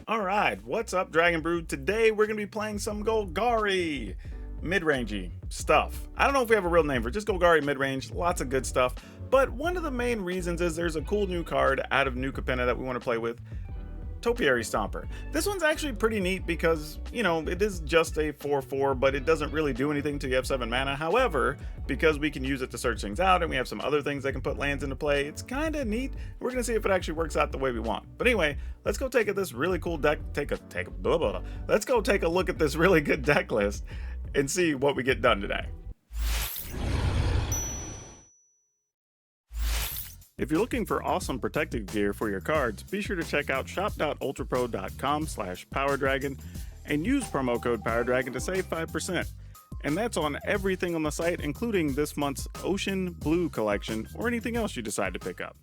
Alright, what's up, Dragon Brood? Today we're going to be playing some Golgari Midrange stuff. I don't know if we have a real name for it, just Golgari Midrange, lots of good stuff. But one of the main reasons is there's a cool new card out of new Capenna that we want to play with, Topiary Stomper. This one's actually pretty neat because, you know, it is just a 4/4, but it doesn't really do anything until you have 7 mana. However, because we can use it to search things out and we have some other things that can put lands into play, it's kind of neat. We're going to see if it actually works out the way we want. But anyway, let's go take this really cool deck, let's go take a look at this really good deck list and see what we get done today. If you're looking for awesome protective gear for your cards, be sure to check out shop.ultrapro.com/PowrDragn and use promo code PowrDragn to save 5%. And that's on everything on the site, including this month's Ocean Blue collection or anything else you decide to pick up.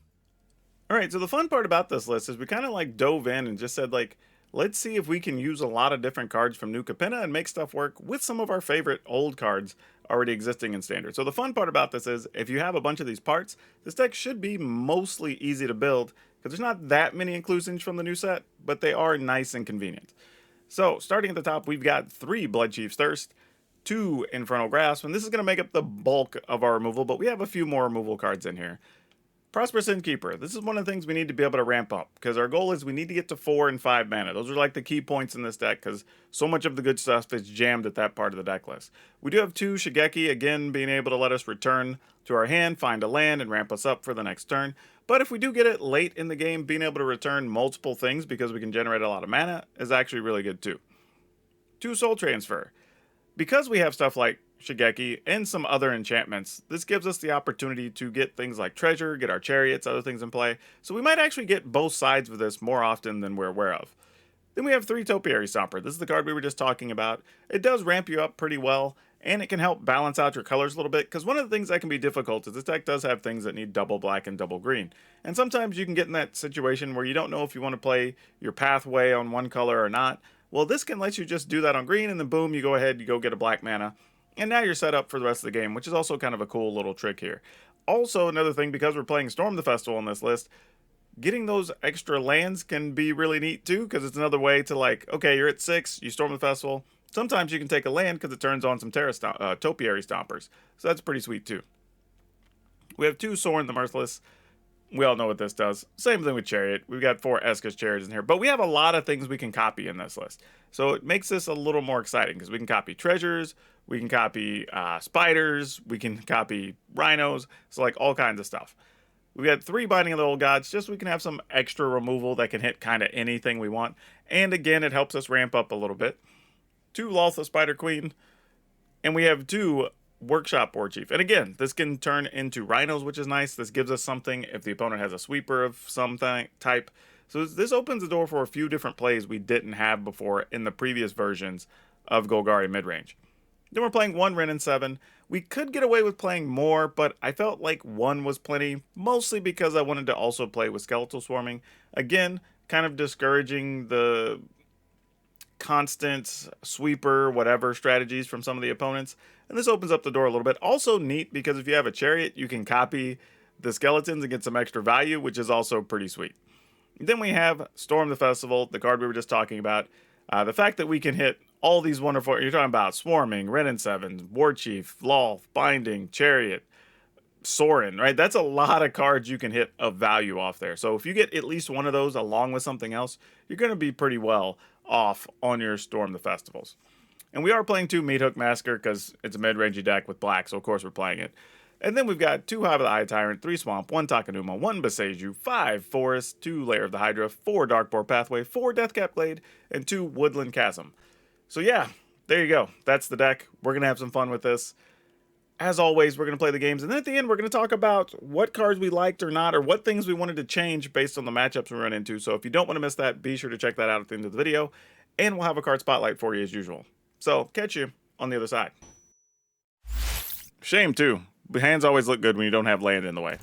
Alright, so the fun part about this list is we kind of like dove in and just said like, let's see if we can use a lot of different cards from New Capenna and make stuff work with some of our favorite old cards already existing in Standard. So the fun part about this is, if you have a bunch of these parts, this deck should be mostly easy to build, because there's not that many inclusions from the new set, but they are nice and convenient. So, starting at the top, we've got 3 Bloodchief's Thirst, 2 Infernal Grasp, and this is going to make up the bulk of our removal, but we have a few more removal cards in here. Prosperous Innkeeper. This is one of the things we need to be able to ramp up, because our goal is we need to get to 4 and 5 mana. Those are like the key points in this deck, because so much of the good stuff is jammed at that part of the deck list. We do have 2 Shigeki, again being able to let us return to our hand, find a land, and ramp us up for the next turn. But if we do get it late in the game, being able to return multiple things because we can generate a lot of mana is actually really good too. 2 Soul Transfer. Because we have stuff like Shigeki and some other enchantments, this gives us the opportunity to get things like treasure, get our chariots, other things in play, so we might actually get both sides of this more often than we're aware of. Then we have 3 Topiary Stomper. This is the card we were just talking about. It does ramp you up pretty well, and it can help balance out your colors a little bit, because one of the things that can be difficult is this deck does have things that need double black and double green. And sometimes you can get in that situation where you don't know if you want to play your pathway on one color or not. Well, this can let you just do that on green, and then boom, you go ahead, you go get a black mana. And now you're set up for the rest of the game, which is also kind of a cool little trick here. Also, another thing, because we're playing Storm the Festival on this list, getting those extra lands can be really neat too, because it's another way to, like, okay, you're at 6, you Storm the Festival. Sometimes you can take a land because it turns on some Topiary Stompers. So that's pretty sweet too. We have 2 Sorin the Merciless. We all know what this does. Same thing with Chariot. We've got 4 Eskus Chariots in here, but we have a lot of things we can copy in this list. So it makes this a little more exciting, because we can copy treasures, we can copy spiders, we can copy rhinos, so like all kinds of stuff. We've got 3 Binding of the Old Gods, just so we can have some extra removal that can hit kind of anything we want. And again, it helps us ramp up a little bit. 2 Loltha Spider Queen, and we have 2 Workshop War Chief. And again, this can turn into rhinos, which is nice. This gives us something if the opponent has a sweeper of some type. So this opens the door for a few different plays we didn't have before in the previous versions of Golgari Midrange. Then we're playing 1 Wrenn and 7. We could get away with playing more, but I felt like 1 was plenty, mostly because I wanted to also play with Skeletal Swarming. Again, kind of discouraging the constant sweeper whatever strategies from some of the opponents, and this opens up the door a little bit. Also neat because if you have a chariot, you can copy the skeletons and get some extra value, which is also pretty sweet. Then we have Storm the Festival, the card we were just talking about. The fact that we can hit all these wonderful, you're talking about Swarming, Wrenn and 7, War Chief, Lolth, Binding, Chariot, Sorin, right? That's a lot of cards you can hit of value off there. So if you get at least one of those along with something else, you're going to be pretty well off on your Storm the Festivals. And we are playing 2 Meathook Massacre because it's a mid-rangey deck with black, so of course we're playing it. And then we've got 2 Hive of the Eye Tyrant, 3 Swamp, 1 Takenuma, 1 Boseiju, 5 Forest, 2 Lair of the Hydra, 4 Darkboar Pathway, 4 Deathcap Glade, and 2 Woodland Chasm. So yeah, there you go. That's the deck. We're going to have some fun with this. As always, we're going to play the games, and then at the end, we're going to talk about what cards we liked or not, or what things we wanted to change based on the matchups we run into. So if you don't want to miss that, be sure to check that out at the end of the video, and we'll have a card spotlight for you as usual. So, catch you on the other side. Shame, too. The hands always look good when you don't have land in the way.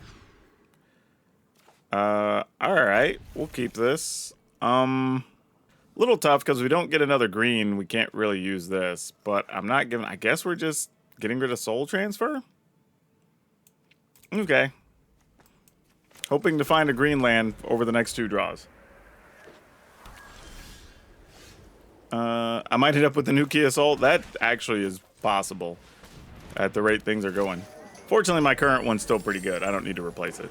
Alright, we'll keep this. Little tough, because if we don't get another green, we can't really use this, but I'm not giving, I guess we're just getting rid of Soul Transfer? Okay. Hoping to find a green land over the next 2 draws. I might hit up with the new Key Assault. That actually is possible at the rate things are going. Fortunately, my current one's still pretty good. I don't need to replace it.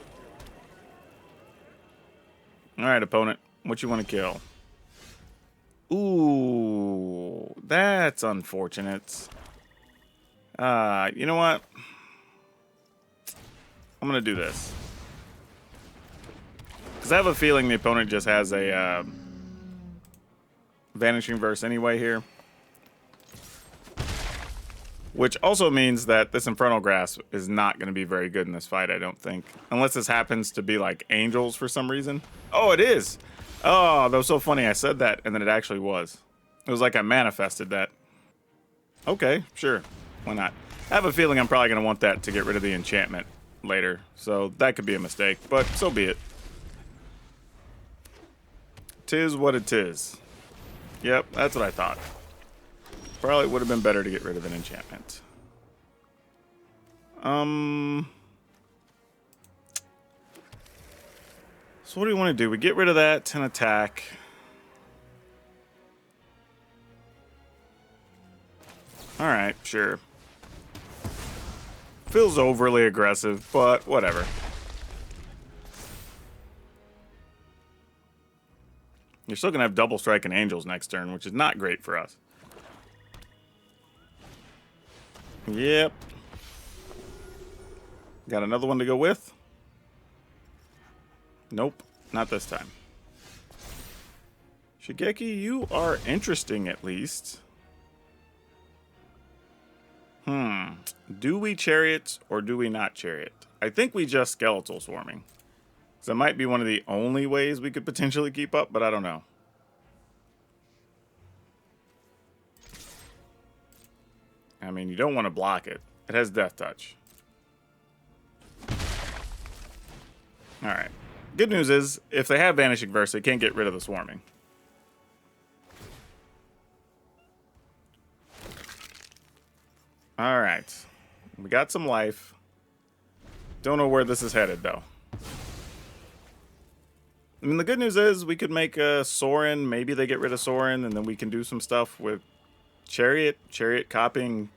All right, opponent. What you want to kill? Ooh, that's unfortunate. You know what? I'm going to do this. Because I have a feeling the opponent just has a Vanishing Verse anyway here. Which also means that this Infernal Grasp is not going to be very good in this fight, I don't think. Unless this happens to be like Angels for some reason. Oh, it is! Oh, that was so funny. I said that, and then it actually was. It was like I manifested that. Okay, sure. Why not? I have a feeling I'm probably going to want that to get rid of the enchantment later. So that could be a mistake, but so be it. Tis what it is. Yep, that's what I thought. Probably would have been better to get rid of an enchantment. So what do we want to do? We get rid of that and attack. Alright, sure. Feels overly aggressive, but whatever. You're still going to have double strike and Angels next turn, which is not great for us. Yep. Got another one to go with? Nope, not this time. Shigeki, you are interesting at least. Do we Chariot or do we not Chariot? I think we just Skeletal Swarming. So that might be one of the only ways we could potentially keep up, but I don't know. I mean, you don't want to block it. It has Death Touch. Alright. Good news is, if they have Vanishing Verse, they can't get rid of the Swarming. Alright. We got some life. Don't know where this is headed, though. I mean, the good news is, we could make a Sorin. Maybe they get rid of Sorin, and then we can do some stuff with Chariot copying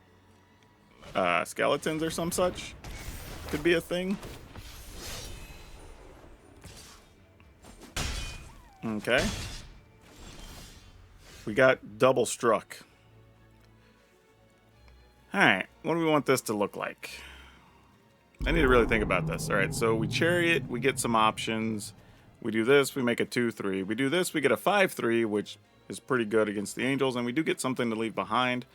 skeletons or some such. Could be a thing. Okay. We got double struck. Alright, what do we want this to look like? I need to really think about this. Alright, so we Chariot, we get some options. We do this, we make a 2-3. We do this, we get a 5-3, which is pretty good against the Angels, and we do get something to leave behind.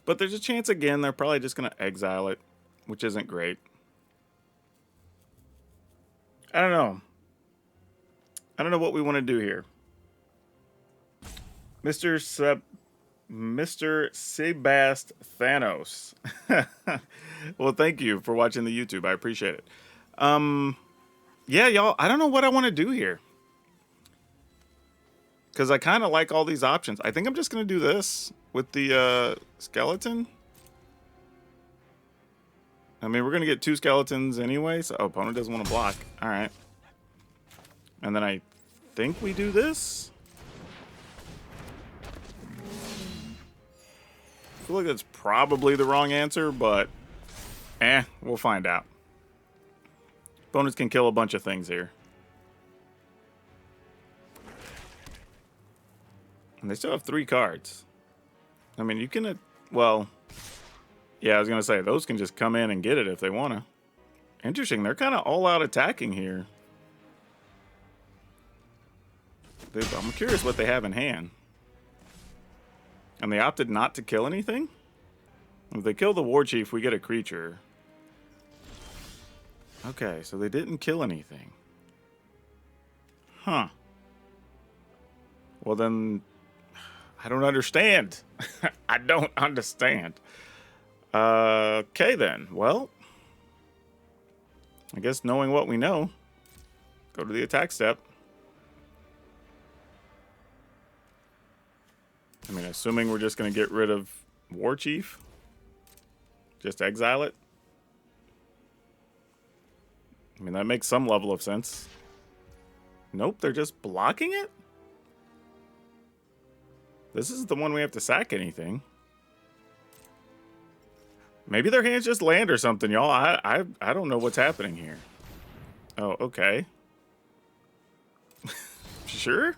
But there's a chance, again, they're probably just going to exile it, which isn't great. I don't know. I don't know what we want to do here. Mr. Sebast Thanos. Well, thank you for watching the YouTube. I appreciate it. Yeah, y'all, I don't know what I want to do here. Because I kind of like all these options. I think I'm just going to do this with the skeleton. I mean, we're going to get 2 skeletons anyway, so opponent doesn't want to block. All right. And then I think we do this. I feel like that's probably the wrong answer, but we'll find out. Opponents can kill a bunch of things here. And they still have 3 cards. I mean, you can, well, yeah, I was going to say, those can just come in and get it if they want to. Interesting, they're kind of all out attacking here. I'm curious what they have in hand. And they opted not to kill anything? If they kill the War Chief, we get a creature. Okay, so they didn't kill anything. Huh. Well then, I don't understand. I don't understand. Okay then, well. I guess knowing what we know, go to the attack step. I mean, assuming we're just going to get rid of War Chief. Just exile it. I mean, that makes some level of sense. Nope, they're just blocking it? This is the one we have to sack anything. Maybe their hands just land or something, y'all. I don't know what's happening here. Oh, okay. Sure.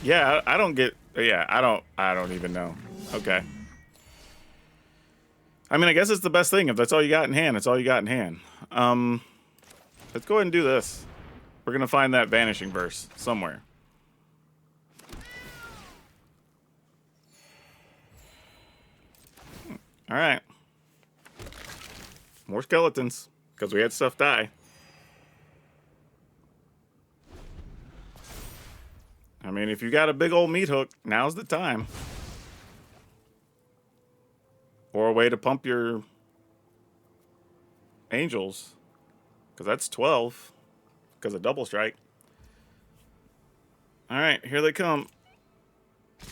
Yeah, I don't get. Yeah, I don't even know. Okay. I mean, I guess it's the best thing. If that's all you got in hand, it's all you got in hand. Let's go ahead and do this. We're gonna find that vanishing verse somewhere. All right. More skeletons because we had stuff die. I mean, if you got a big old meat hook, now's the time. Or a way to pump your angels. Because that's 12. Because of double strike. Alright, here they come.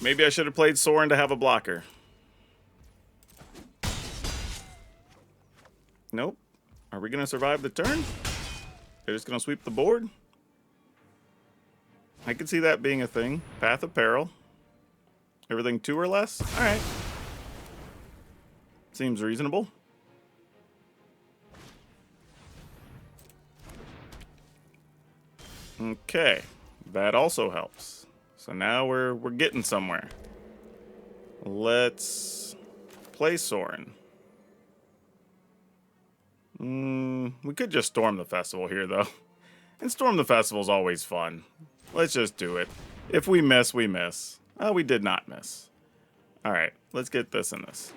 Maybe I should have played Sorin to have a blocker. Nope. Are we going to survive the turn? They're just going to sweep the board? I could see that being a thing. Path of Peril. Everything 2 or less? Alright. Seems reasonable. Okay. That also helps. So now we're getting somewhere. Let's play Sorin. We could just storm the festival here, though. And storm the festival is always fun. Let's just do it. If we miss, we miss. Oh, we did not miss. Alright, let's get this and this.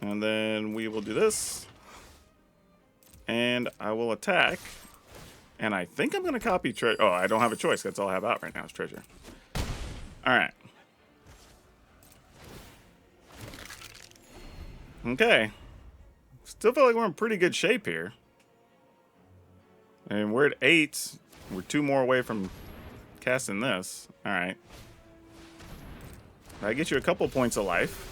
And then we will do this. And I will attack. And I think I'm going to copy treasure. Oh, I don't have a choice. That's all I have out right now is treasure. Alright. Okay. Still feel like we're in pretty good shape here. And we're at 8. We're 2 more away from casting this. Alright. I get you a couple points of life.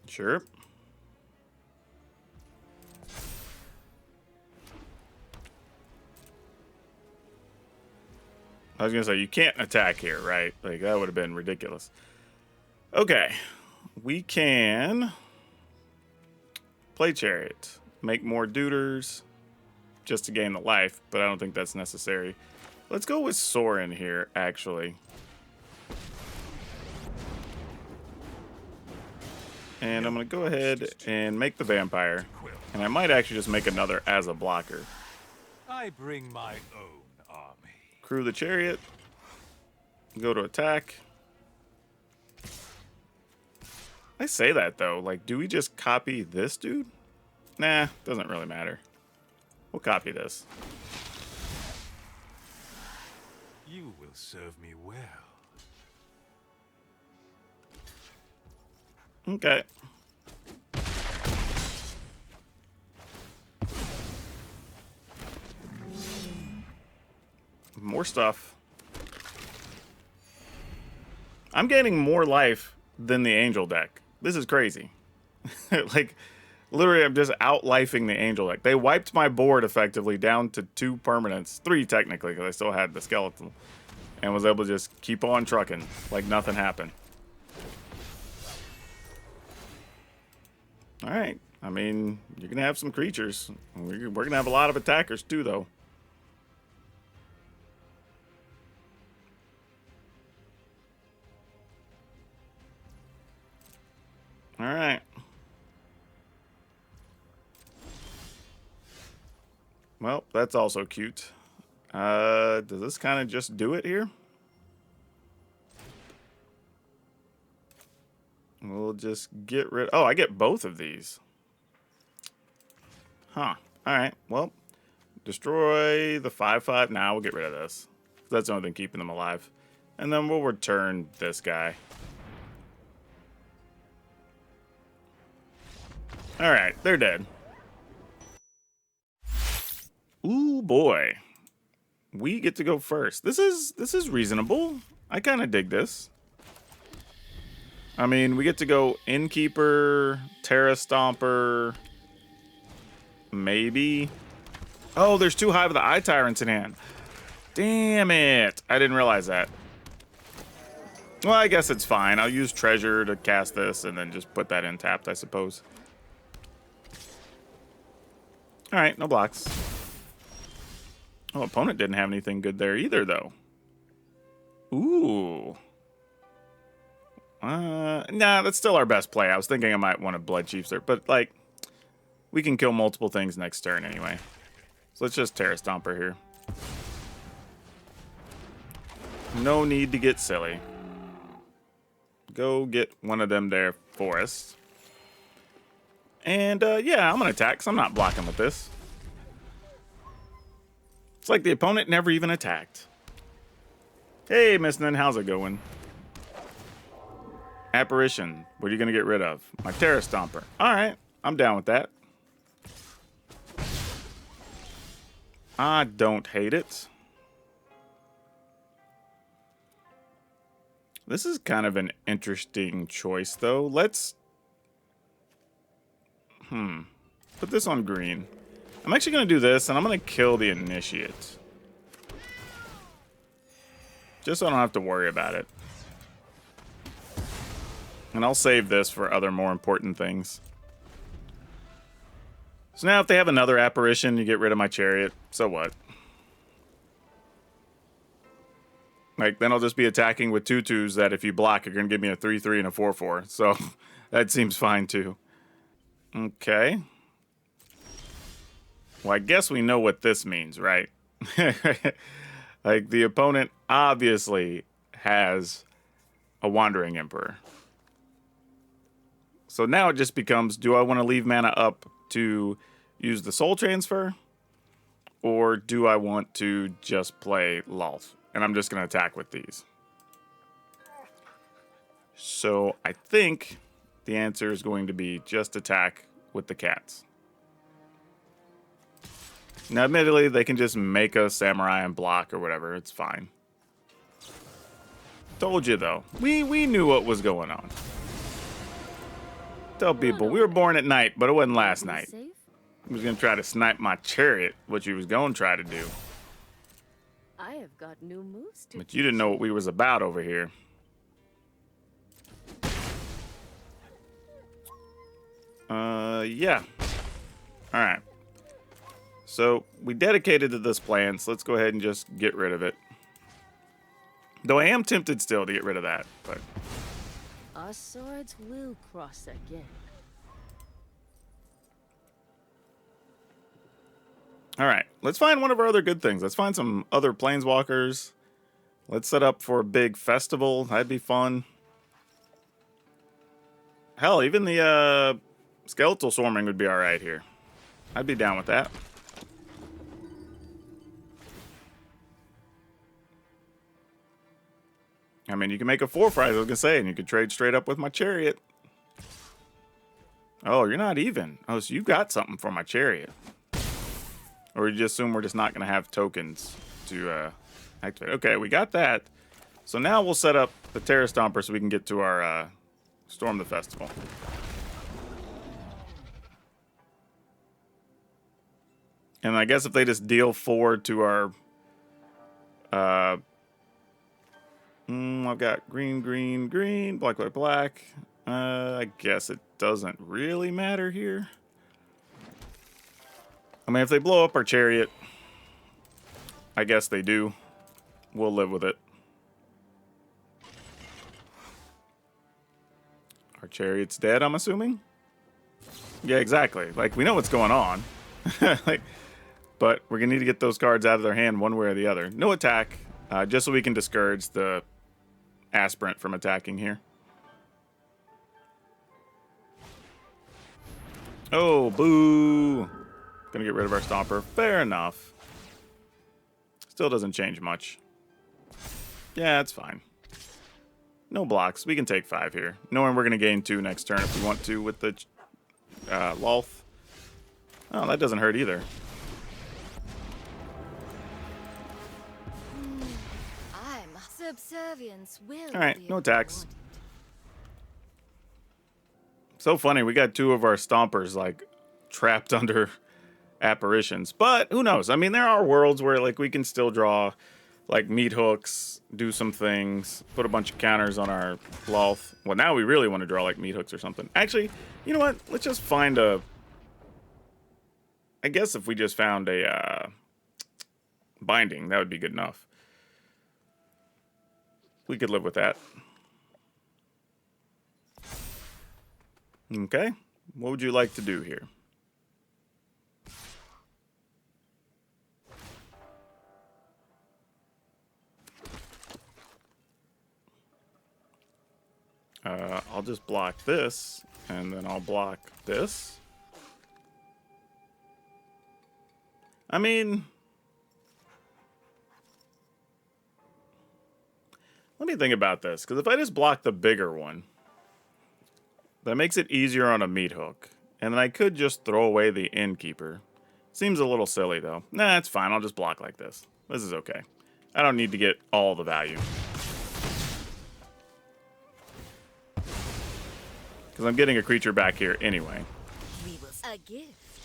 Sure. I was gonna say, you can't attack here, right? Like, that would have been ridiculous. Okay. We can play Chariot. Make more Duders just to gain the life, but I don't think that's necessary. Let's go with Sorin here, actually. And I'm gonna go ahead and make the Vampire. And I might actually just make another as a blocker. I bring my own army. Crew the Chariot. Go to attack. I say that though, like, do we just copy this dude? Nah, doesn't really matter. We'll copy this. You will serve me well. Okay. More stuff. I'm gaining more life than the Angel deck. This is crazy. Like, literally, I'm just out-lifing the Angel deck. They wiped my board effectively down to 2 permanents. 3 technically, because I still had the skeleton. And was able to just keep on trucking like nothing happened. Alright. I mean, you're going to have some creatures. We're going to have a lot of attackers too, though. Alright. Well, that's also cute. Does this kind of just do it here? We'll just get rid... Oh, I get both of these. Huh. Alright, well. Destroy the 5/5. Nah, we'll get rid of this. That's the only thing keeping them alive. And then we'll return this guy. Alright, they're dead. Ooh, boy. we get to go first. This is reasonable. I kind of dig this. I mean, we get to go Innkeeper, Terra Stomper, maybe. Oh, there's 2 Hive of the Eye Tyrants in hand. Damn it. I didn't realize that. Well, I guess it's fine. I'll use Treasure to cast this and then just put that in tapped, I suppose. All right, no blocks. Oh, opponent didn't have anything good there either, though. Ooh. Nah, that's still our best play. I was thinking I might want to Blood Chiefs there, but, like, we can kill multiple things next turn anyway. So let's just Terra Stomper here. No need to get silly. Go get one of them there for us. And, yeah, I'm going to attack, because I'm not blocking with this. It's like the opponent never even attacked. Hey, Miss Nin, how's it going? Apparition. What are you going to get rid of? My Terra Stomper. All right, I'm down with that. I don't hate it. This is kind of an interesting choice, though. Let's... put this on green. I'm actually going to do this, and I'm going to kill the Initiate. Just so I don't have to worry about it. And I'll save this for other more important things. So now if they have another Apparition, you get rid of my Chariot. So what? Like, then I'll just be attacking with 2/2s that if you block, you're going to give me a 3/3 and a 4/4. So that seems fine, too. Okay. Well, I guess we know what this means, right? Like, the opponent obviously has a Wandering Emperor. So now it just becomes, do I want to leave mana up to use the Soul Transfer? Or do I want to just play Lolth? And I'm just going to attack with these. So I think the answer is going to be just attack with the cats. Now, admittedly, they can just make a Samurai and block or whatever. It's fine. Told you, though. We knew what was going on. Tell people, we were born at night, but it wasn't last night. He was going to try to snipe my Chariot, which he was going to try to do. I have got new moves to But you didn't know what we was about over here. Yeah. All right. So we dedicated to this plan, so let's go ahead and just get rid of it. Though I am tempted still to get rid of that, but... Our swords will cross again. All right, let's find one of our other good things. Let's find some other planeswalkers. Let's set up for a big festival. That'd be fun. Hell, even the skeletal swarming would be all right here. I'd be down with that. I mean, you can make a 4/4, I was going to say, and you could trade straight up with my Chariot. Oh, you're not even. Oh, so you got something for my Chariot. Or you just assume we're just not going to have tokens to activate. Okay, we got that. So now we'll set up the Terra Stomper so we can get to our Storm the Festival. And I guess if they just deal 4 to our... I've got green, green, green, black, black, black. I guess it doesn't really matter here. I mean, if they blow up our Chariot, I guess they do. We'll live with it. Our Chariot's dead, I'm assuming? Yeah, exactly. Like, we know what's going on. Like, but we're going to need to get those cards out of their hand one way or the other. No attack, just so we can discourage the aspirant from attacking here. Oh, boo! Gonna get rid of our Stomper. Fair enough. Still doesn't change much. Yeah, it's fine. No blocks. We can take 5 here. Knowing we're gonna gain 2 next turn if we want to with the Lolth. Oh, that doesn't hurt either. Subservience will All right, be no attacks. rewarded. So funny, we got two of our stompers like trapped under apparitions, but who knows? I mean, there are worlds where like we can still draw like meat hooks, do some things, put a bunch of counters on our Loth. Well, now we really want to draw like meat hooks or something. Actually, you know what? Let's just find a. I guess if we just found a binding, that would be good enough. We could live with that. Okay, what would you like to do here? I'll just block this, and then I'll block this. I mean, let me think about this, because if I just block the bigger one, that makes it easier on a meat hook. And then I could just throw away the innkeeper. Seems a little silly, though. Nah, it's fine. I'll just block like this. This is okay. I don't need to get all the value. Because I'm getting a creature back here anyway. A gift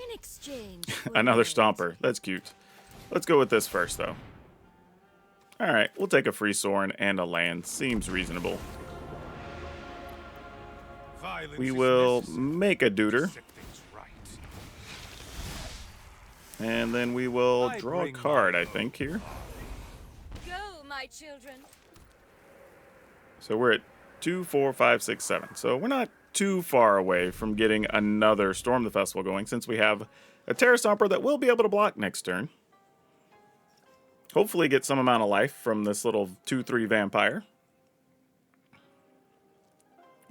in exchange for Another land. stomper. That's cute. Let's go with this first, though. Alright, we'll take a free Sorin and a land. Seems reasonable. Violence We is will necessary make a to deuter. set things right. And then we will I draw a bring card, my I think, here. Go, my children. So we're at 2, 4, 5, 6, 7. So we're not too far away from getting another Storm the Festival going, since we have a Terra Stomper that will be able to block next turn. Hopefully get some amount of life from this little 2/3 vampire.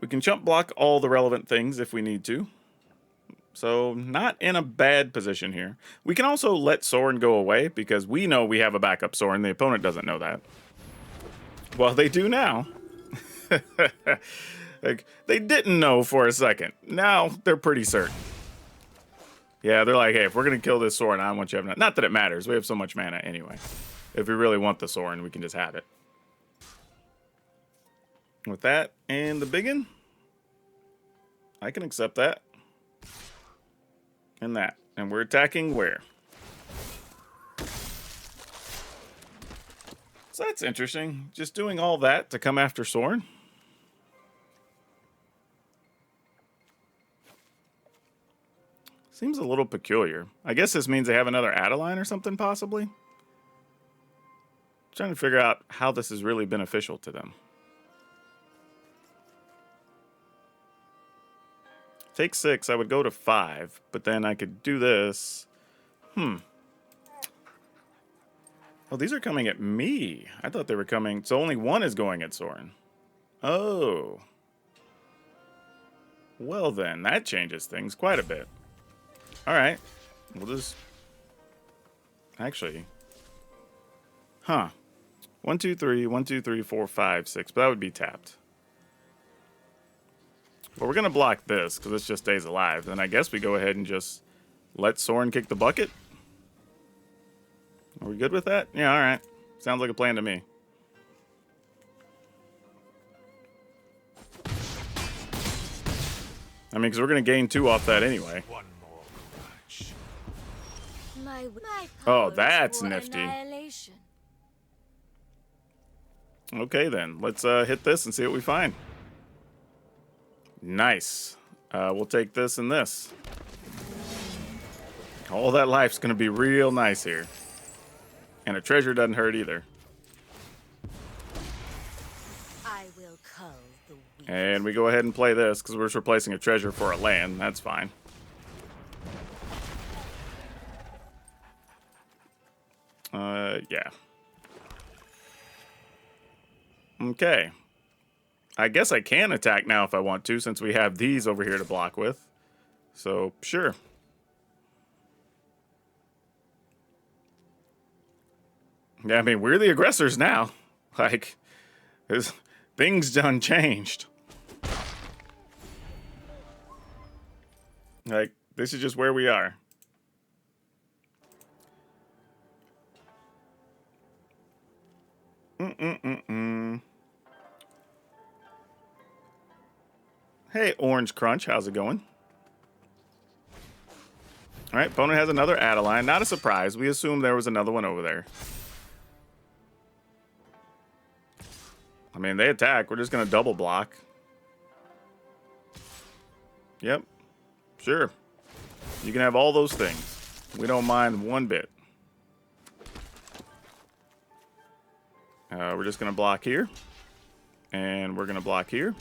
We can chump block all the relevant things if we need to. So not in a bad position here. We can also let Sorin go away because we know we have a backup Sorin. The opponent doesn't know that. Well, they do now. Like, they didn't know for a second. Now they're pretty certain. Yeah, they're like, hey, if we're going to kill this Sorin, I want you to have... Not that it matters. We have so much mana anyway. If we really want the Sorin, we can just have it. With that and the biggin, I can accept that. And that. And we're attacking where? So that's interesting. Just doing all that to come after Sorin. Seems a little peculiar. I guess this means they have another Adeline or something, possibly. Trying to figure out how this is really beneficial to them. Take 6, I would go to 5, but then I could do this. Oh, these are coming at me. I thought they were coming... So only one is going at Sorin. Oh. Well then, that changes things quite a bit. Alright. We'll just... Actually... Huh. 1, 2, 3, 1, 2, 3, 4, 5, 6. But that would be tapped. But we're going to block this, because this just stays alive. Then I guess we go ahead and just let Sorin kick the bucket. Are we good with that? Yeah, alright. Sounds like a plan to me. I mean, because we're going to gain 2 off that anyway. One more grudge. My Oh, powers that's for nifty. annihilation. Okay, then. Let's hit this and see what we find. Nice. We'll take this and this. All that life's going to be real nice here. And a treasure doesn't hurt either. I will cull the weak. And we go ahead and play this because we're just replacing a treasure for a land. That's fine. Yeah. Okay. I guess I can attack now if I want to, since we have these over here to block with. So, sure. Yeah, I mean, we're the aggressors now. Like, things done changed. Like, this is just where we are. Hey, Orange Crunch, how's it going? All right, opponent has another Adeline. Not a surprise. We assumed there was another one over there. I mean, they attack. We're just going to double block. Yep. Sure. You can have all those things. We don't mind one bit. We're just going to block here. And we're going to block here.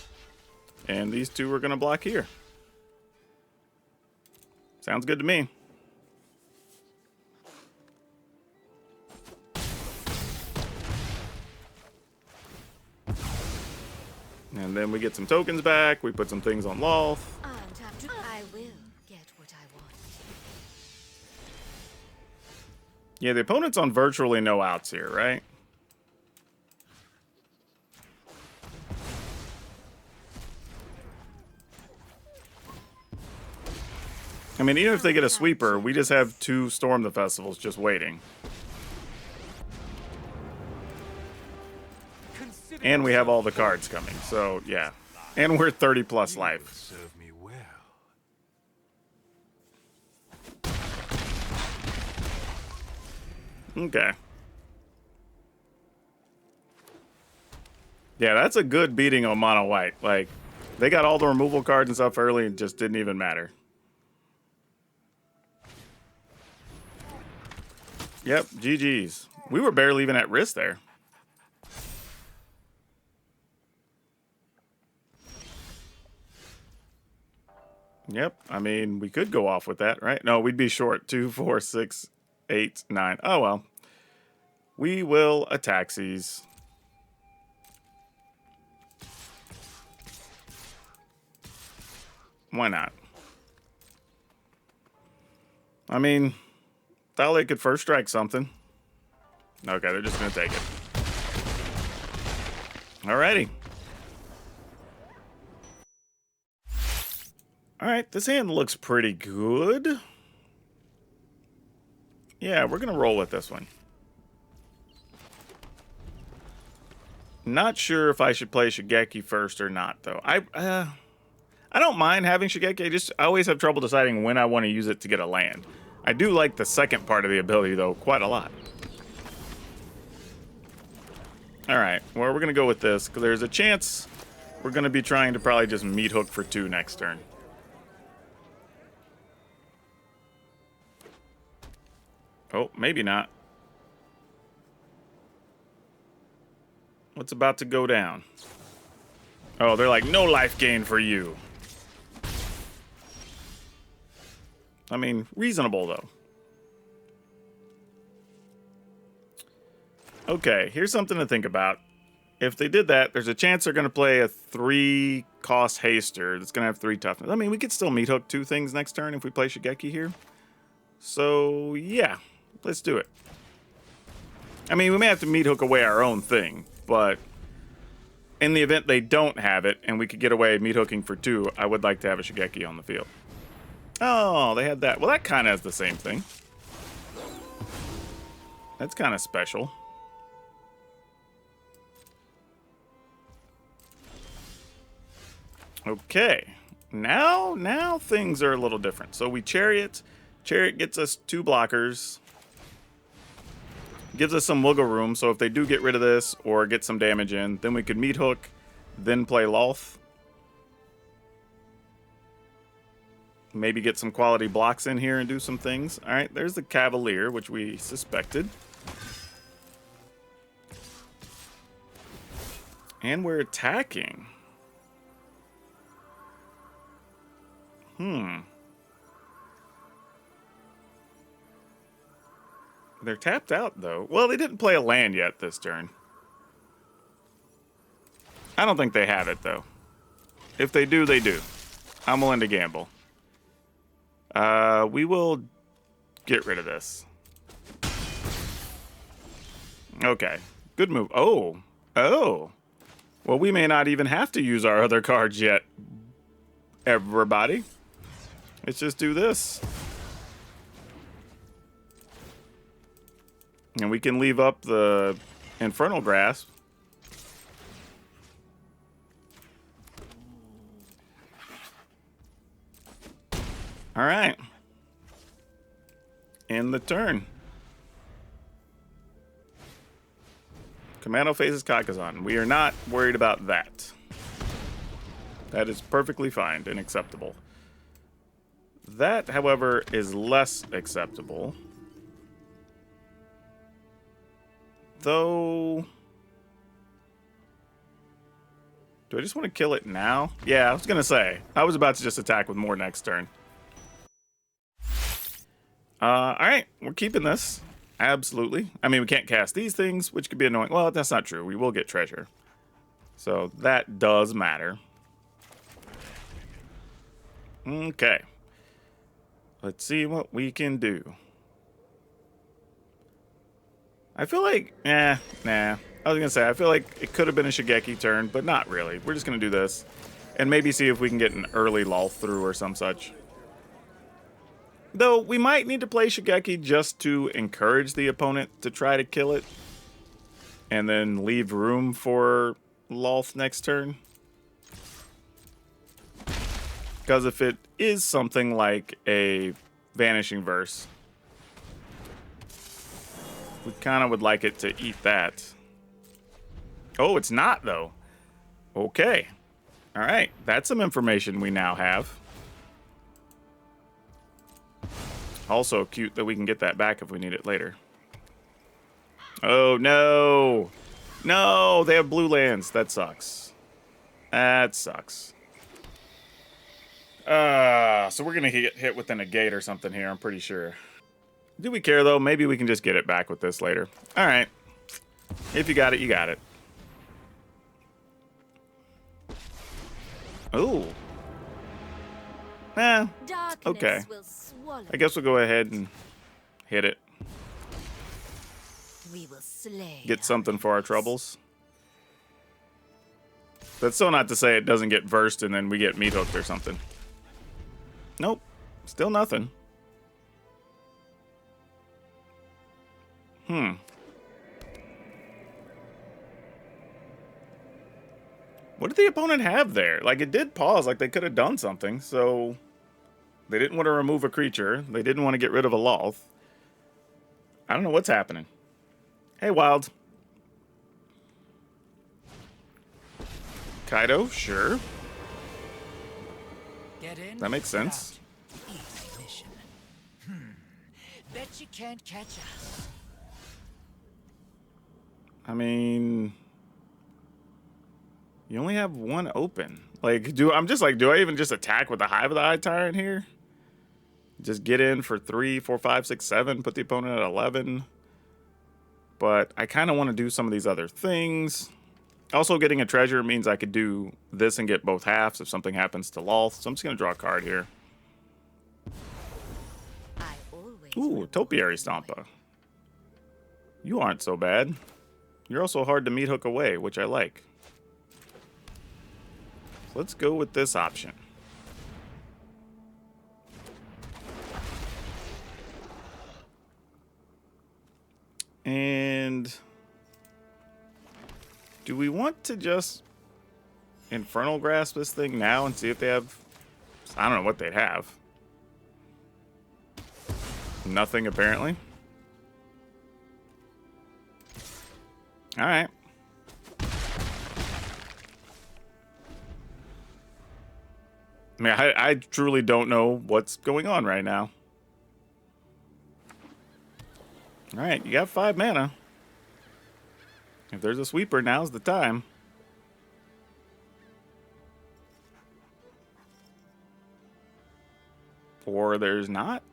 And these two are going to block here. Sounds good to me. And then we get some tokens back. We put some things on Loth. I will get what I want. Yeah, the opponent's on virtually no outs here, right? I mean, even if they get a sweeper, we just have 2 Storm the Festivals just waiting. And we have all the cards coming, so yeah. And we're 30 plus life. Serve me well. Okay. Yeah, that's a good beating on mono white. Like, they got all the removal cards and stuff early and just didn't even matter. Yep, GG's. We were barely even at risk there. Yep, I mean, we could go off with that, right? No, we'd be short. 2, 4, 6, 8, 9. Oh, well. We will attack these. Why not? I mean, thought they could first strike something. Okay, they're just going to take it. Alrighty. Alright, this hand looks pretty good. Yeah, we're going to roll with this one. Not sure if I should play Shigeki first or not, though. I don't mind having Shigeki. I always have trouble deciding when I want to use it to get a land. I do like the second part of the ability, though, quite a lot. Alright, well, we're going to go with this, because there's a chance we're going to be trying to probably just meat hook for 2 next turn. Oh, maybe not. What's about to go down? Oh, they're like, no life gain for you. I mean, reasonable, though. Okay, here's something to think about. If they did that, there's a chance they're going to play a 3-cost haster that's going to have 3 toughness. I mean, we could still meat hook 2 things next turn if we play Shigeki here. So, yeah, let's do it. I mean, we may have to meat hook away our own thing, but in the event they don't have it and we could get away meat hooking for 2, I would like to have a Shigeki on the field. Oh, they had that. Well, that kind of has the same thing. That's kind of special. Okay. Now things are a little different. So we Chariot. Chariot gets us 2 blockers. Gives us some wiggle room, so if they do get rid of this or get some damage in, then we could meat hook, then play Loth. Maybe get some quality blocks in here and do some things. All right, there's the Cavalier, which we suspected. And we're attacking. They're tapped out, though. Well, they didn't play a land yet this turn. I don't think they have it, though. If they do, they do. I'm willing to gamble. We will get rid of this. Okay. Good move. Oh. Well, we may not even have to use our other cards yet, everybody. Let's just do this. And we can leave up the Infernal Grasp. All right. End the turn. Commando faces Kakazan. We are not worried about that. That is perfectly fine and acceptable. That, however, is less acceptable. Though... do I just want to kill it now? Yeah, I was going to say. I was about to just attack with more next turn. Alright, we're keeping this. Absolutely. I mean, we can't cast these things, which could be annoying. Well, that's not true. We will get treasure. So that does matter. Okay. Let's see what we can do. I feel like... nah. I was going to say, I feel like it could have been a Shigeki turn, but not really. We're just going to do this. And maybe see if we can get an early lull through or some such. Though, we might need to play Shigeki just to encourage the opponent to try to kill it. And then leave room for Lolth next turn. Because if it is something like a Vanishing Verse, we kind of would like it to eat that. Oh, it's not, though. Okay. All right. That's some information we now have. Also cute that we can get that back if we need it later. Oh, no. No, they have blue lands. That sucks. That sucks. So we're going to get hit with a negate or something here, I'm pretty sure. Do we care, though? Maybe we can just get it back with this later. All right. If you got it, you got it. Ooh. Okay. I guess we'll go ahead and hit it. We will slay. Get something for our troubles. That's still not to say it doesn't get versed and then we get meat hooked or something. Nope. Still nothing. What did the opponent have there? Like, it did pause. Like, they could have done something. So, they didn't want to remove a creature. They didn't want to get rid of a Lolth. I don't know what's happening. Hey, Wild. Kaido, sure. Get in, That makes sense. easy mission. Bet you can't catch us. I mean... you only have one open. Like, I'm just like, do I even just attack with the Hive of the Eye Tyrant here? Just get in for 3, 4, 5, 6, 7, put the opponent at 11. But I kind of want to do some of these other things. Also, getting a treasure means I could do this and get both halves if something happens to Lolth. So I'm just going to draw a card here. Ooh, Topiary Stompa. You aren't so bad. You're also hard to meat hook away, which I like. So let's go with this option. And do we want to just Infernal Grasp this thing now and see if they have... I don't know what they'd have. Nothing, apparently. All right. I mean, I truly don't know what's going on right now. All right, you got 5 mana. If there's a sweeper, now's the time. Or there's not.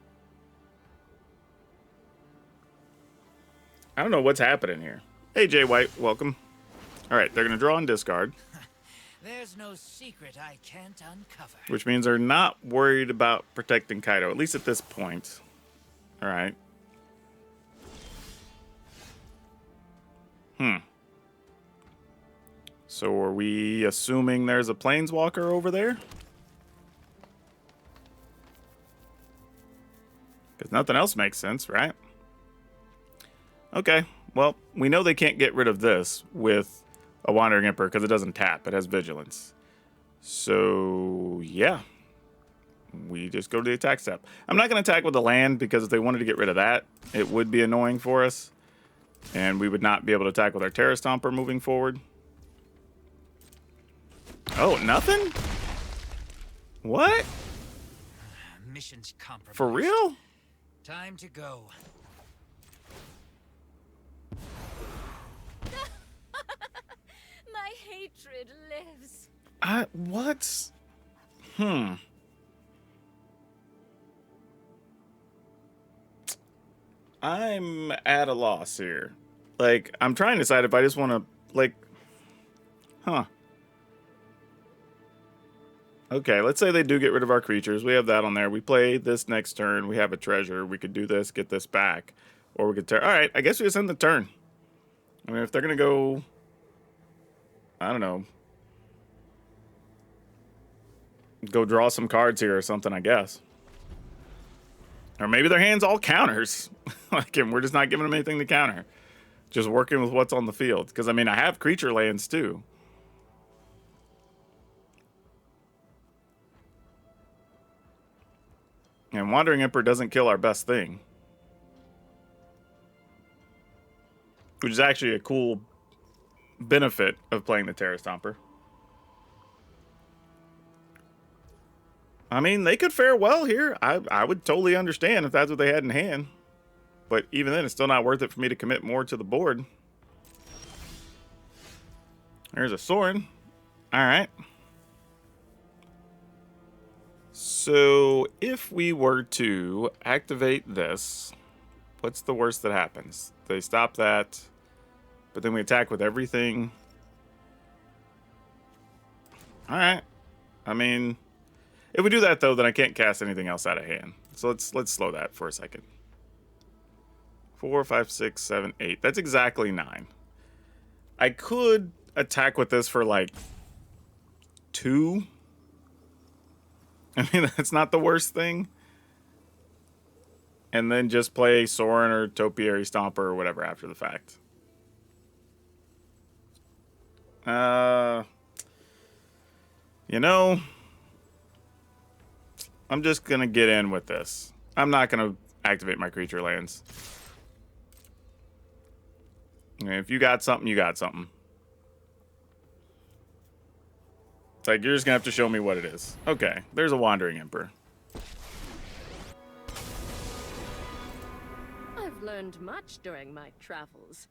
I don't know what's happening here. Hey, Jay White, welcome. All right, they're going to draw and discard. There's no secret I can't uncover. Which means they're not worried about protecting Kaido, at least at this point. All right. So are we assuming there's a Planeswalker over there? Because nothing else makes sense, right? Okay, well, we know they can't get rid of this with a Wandering Emperor because it doesn't tap. It has Vigilance. So, yeah. we just go to the attack step. I'm not going to attack with the land because if they wanted to get rid of that, it would be annoying for us. And we would not be able to attack with our Terra Stomper moving forward. Oh, nothing? What? Mission's compromised. For real? Time to go. My hatred lives. What? I'm at a loss here. Like, I'm trying to decide if I just want to, like, Okay, let's say they do get rid of our creatures. We have that on there. We play this next turn. We have a treasure. We could do this, get this back. Or we could tear. All right, I guess we just end the turn. I mean, if they're going to go, I don't know, go draw some cards here or something, I guess. Or maybe their hand's all counters. Like, and we're just not giving them anything to counter. Just working with what's on the field. Because, I mean, I have creature lands, too. And Wandering Emperor doesn't kill our best thing. Which is actually a cool benefit of playing the Terra Stomper. I mean, they could fare well here. I would totally understand if that's what they had in hand. But even then, it's still not worth it for me to commit more to the board. There's a Sorin. Alright. So, if we were to activate this, what's the worst that happens? They stop that, but then we attack with everything. Alright. I mean, if we do that, though, then I can't cast anything else out of hand. So let's slow that for a second. 4, 5, 6, 7, 8. That's exactly 9. I could attack with this for, like, 2. I mean, that's not the worst thing. And then just play Sorin or Topiary Stomper or whatever after the fact. You know, I'm just going to get in with this. I'm not going to activate my creature lands. I mean, if you got something, you got something. It's like, you're just going to have to show me what it is. Okay, there's a Wandering Emperor. I've learned much during my travels.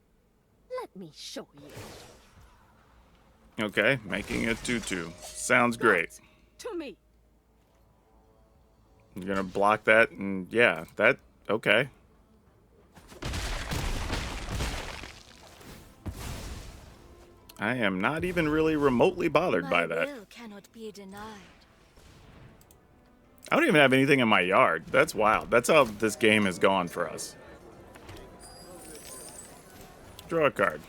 Let me show you. Okay, making it 2/2. Sounds great. To me. You're going to block that, and yeah, that, okay. I am not even really remotely bothered by that. My will cannot be denied. I don't even have anything in my yard. That's wild. That's how this game has gone for us. Draw a card.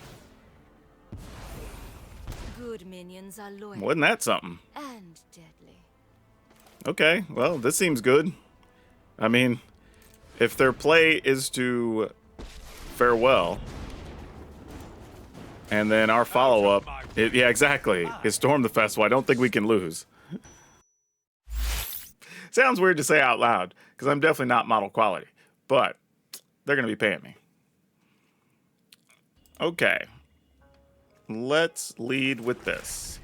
Good minions are loyal Wasn't that something? and deadly. Okay, well, this seems good. I mean, if their play is to farewell, and then our follow-up, yeah, exactly, is Storm the Festival, I don't think we can lose. Sounds weird to say out loud, because I'm definitely not model quality, but they're going to be paying me. Okay. Let's lead with this.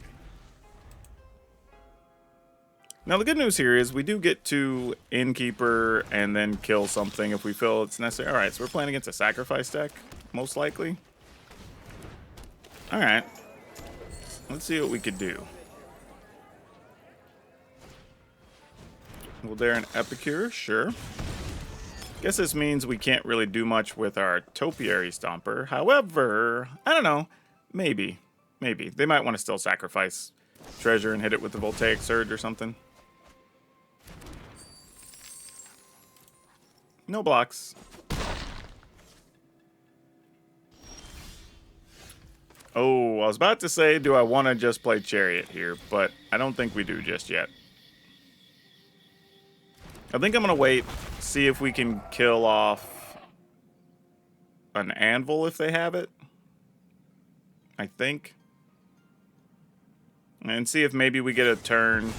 Now, the good news here is we do get to Innkeeper and then kill something if we feel it's necessary. All right, so we're playing against a Sacrifice deck, most likely. All right. Let's see what we could do. Will there an Epicure? Sure. Guess this means we can't really do much with our Topiary Stomper. However, I don't know. Maybe. Maybe. They might want to still sacrifice treasure and hit it with the Voltaic Surge or something. No blocks. Oh, I was about to say, do I want to just play Chariot here? But I don't think we do just yet. I think I'm going to wait, see if we can kill off an Anvil if they have it. I think. And see if maybe we get a turn.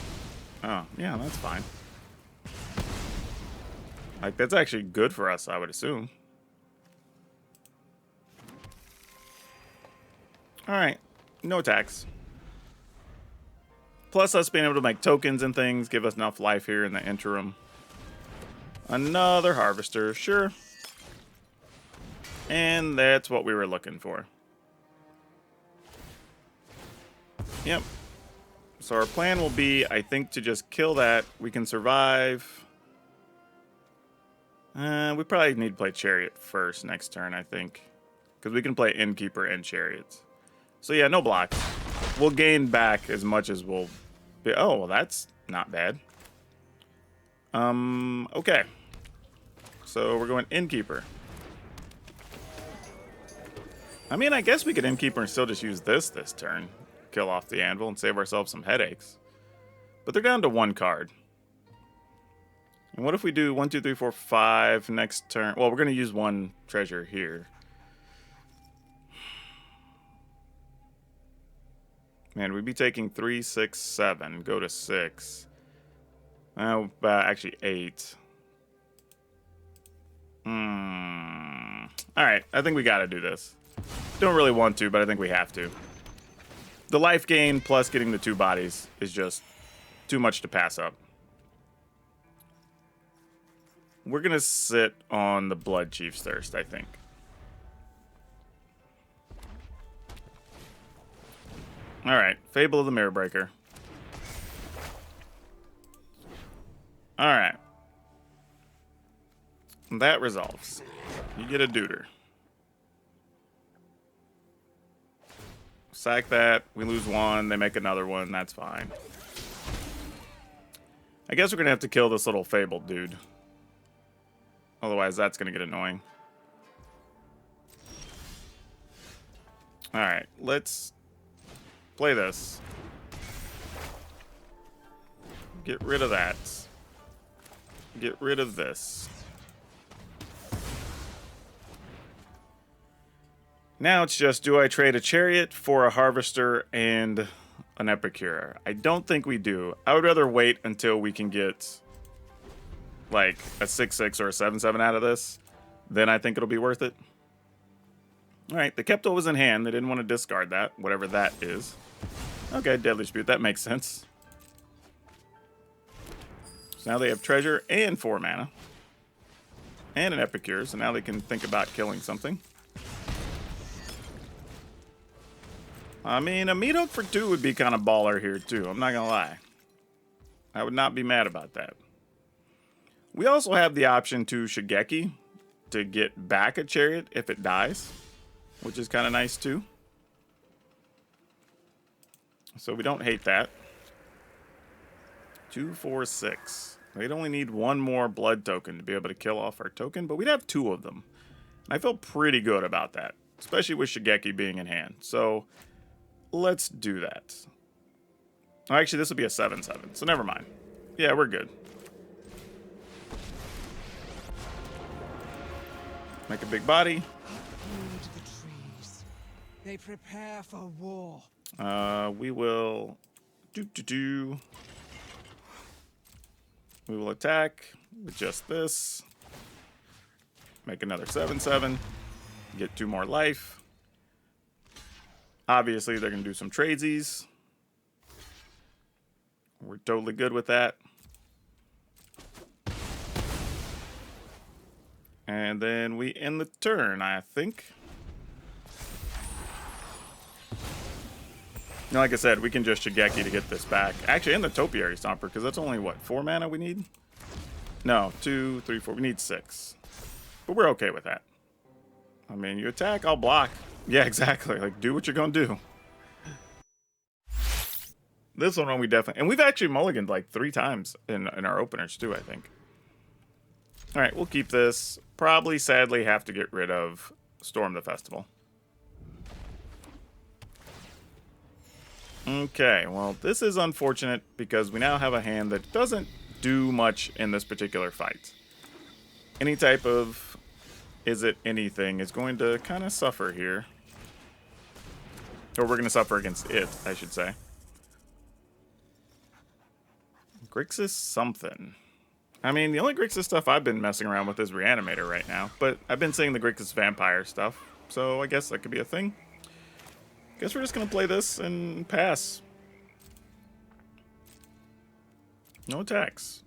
Oh, yeah, that's fine. Like, that's actually good for us, I would assume. Alright. No attacks. Plus us being able to make tokens and things give us enough life here in the interim. Another harvester, sure. And that's what we were looking for. Yep. So our plan will be, I think, to just kill that. We can survive. We probably need to play Chariot first next turn, I think. Because we can play Innkeeper and Chariots. So yeah, no blocks. We'll gain back as much as we'll be. Oh, well, that's not bad. Okay. So we're going Innkeeper. I mean, I guess we could Innkeeper and still just use this turn. Kill off the anvil and save ourselves some headaches. But they're down to 1 card. And what if we do 1, 2, 3, 4, 5 next turn? Well, we're going to use 1 treasure here. Man, we'd be taking 3, 6, 7. Go to 6. Actually 8. Alright, I think we got to do this. Don't really want to, but I think we have to. The life gain plus getting the 2 bodies is just too much to pass up. We're going to sit on the Blood Chief's Thirst, I think. Alright, Fable of the Mirror Breaker. Alright. That resolves. You get a Deuter. Sack that. We lose 1. They make another one. That's fine. I guess we're going to have to kill this little Fabled dude. Otherwise, that's going to get annoying. Alright, let's play this. Get rid of that. Get rid of this. Now it's just, do I trade a Chariot for a Harvester and an Epicure? I don't think we do. I would rather wait until we can get like a 6-6 or a 7-7 out of this. Then I think it'll be worth it. Alright, the Kepto was in hand. They didn't want to discard that, whatever that is. Okay, Deadly Dispute, that makes sense. So now they have Treasure and 4 mana. And an Epicure, so now they can think about killing something. I mean, a Meat Hook for 2 would be kind of baller here, too. I'm not going to lie. I would not be mad about that. We also have the option to Shigeki to get back a Chariot if it dies, which is kind of nice, too. So we don't hate that. 2, 4, 6. We'd only need 1 more blood token to be able to kill off our token, but we'd have 2 of them. And I feel pretty good about that, especially with Shigeki being in hand. So let's do that. Oh, actually, this will be a 7-7, so never mind. Yeah, we're good. Make a big body. The trees. They prepare for war. We will We will attack with just this. Make another 7-7. Get 2 more life. Obviously, they're going to do some tradesies. We're totally good with that. And then we end the turn, I think. Now, like I said, we can just Shigeki to get this back. Actually, and the Topiary Stomper, because that's only, what, 4 mana we need? No, 2, 3, 4. We need 6. But we're okay with that. I mean, you attack, I'll block. Yeah, exactly. Like, do what you're going to do. This one we definitely... And we've actually mulliganed like 3 times in our openers, too, I think. All right, we'll keep this. Probably, sadly, have to get rid of Storm the Festival. Okay, well, this is unfortunate because we now have a hand that doesn't do much in this particular fight. Any type of is it anything is going to kind of suffer here. Or we're going to suffer against it, I should say. Grixis something. I mean, the only Grixis stuff I've been messing around with is Reanimator right now, but I've been seeing the Grixis Vampire stuff, so I guess that could be a thing. Guess we're just gonna play this and pass. No attacks.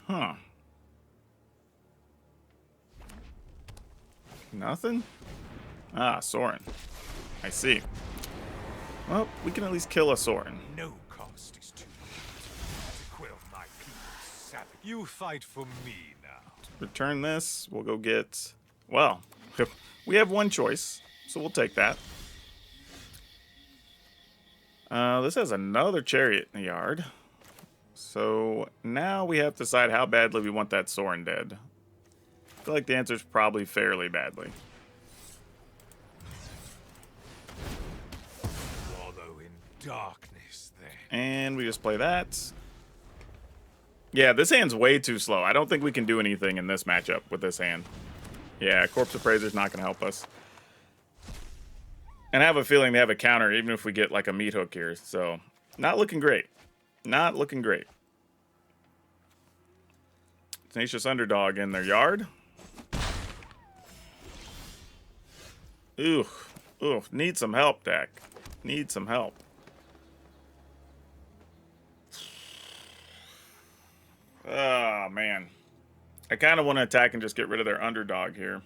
Huh. Nothing? Ah, Sorin. I see. Well, we can at least kill a Sorin. No cost is too great to quell my people's savage. You fight for me now. Return this. We'll go get... Well, we have one choice, so we'll take that. This has another chariot in the yard. So now we have to decide how badly we want that Sorin dead. I feel like the answer is probably fairly badly. Wallow in darkness, then. And we just play that. Yeah, this hand's way too slow. I don't think we can do anything in this matchup with this hand. Yeah, Corpse Appraiser's not going to help us. And I have a feeling they have a counter even if we get like a meat hook here. So, not looking great. Not looking great. Tenacious Underdog in their yard. Ooh. Ooh. Need some help, deck. Need some help. Oh, man. I kind of want to attack and just get rid of their underdog here.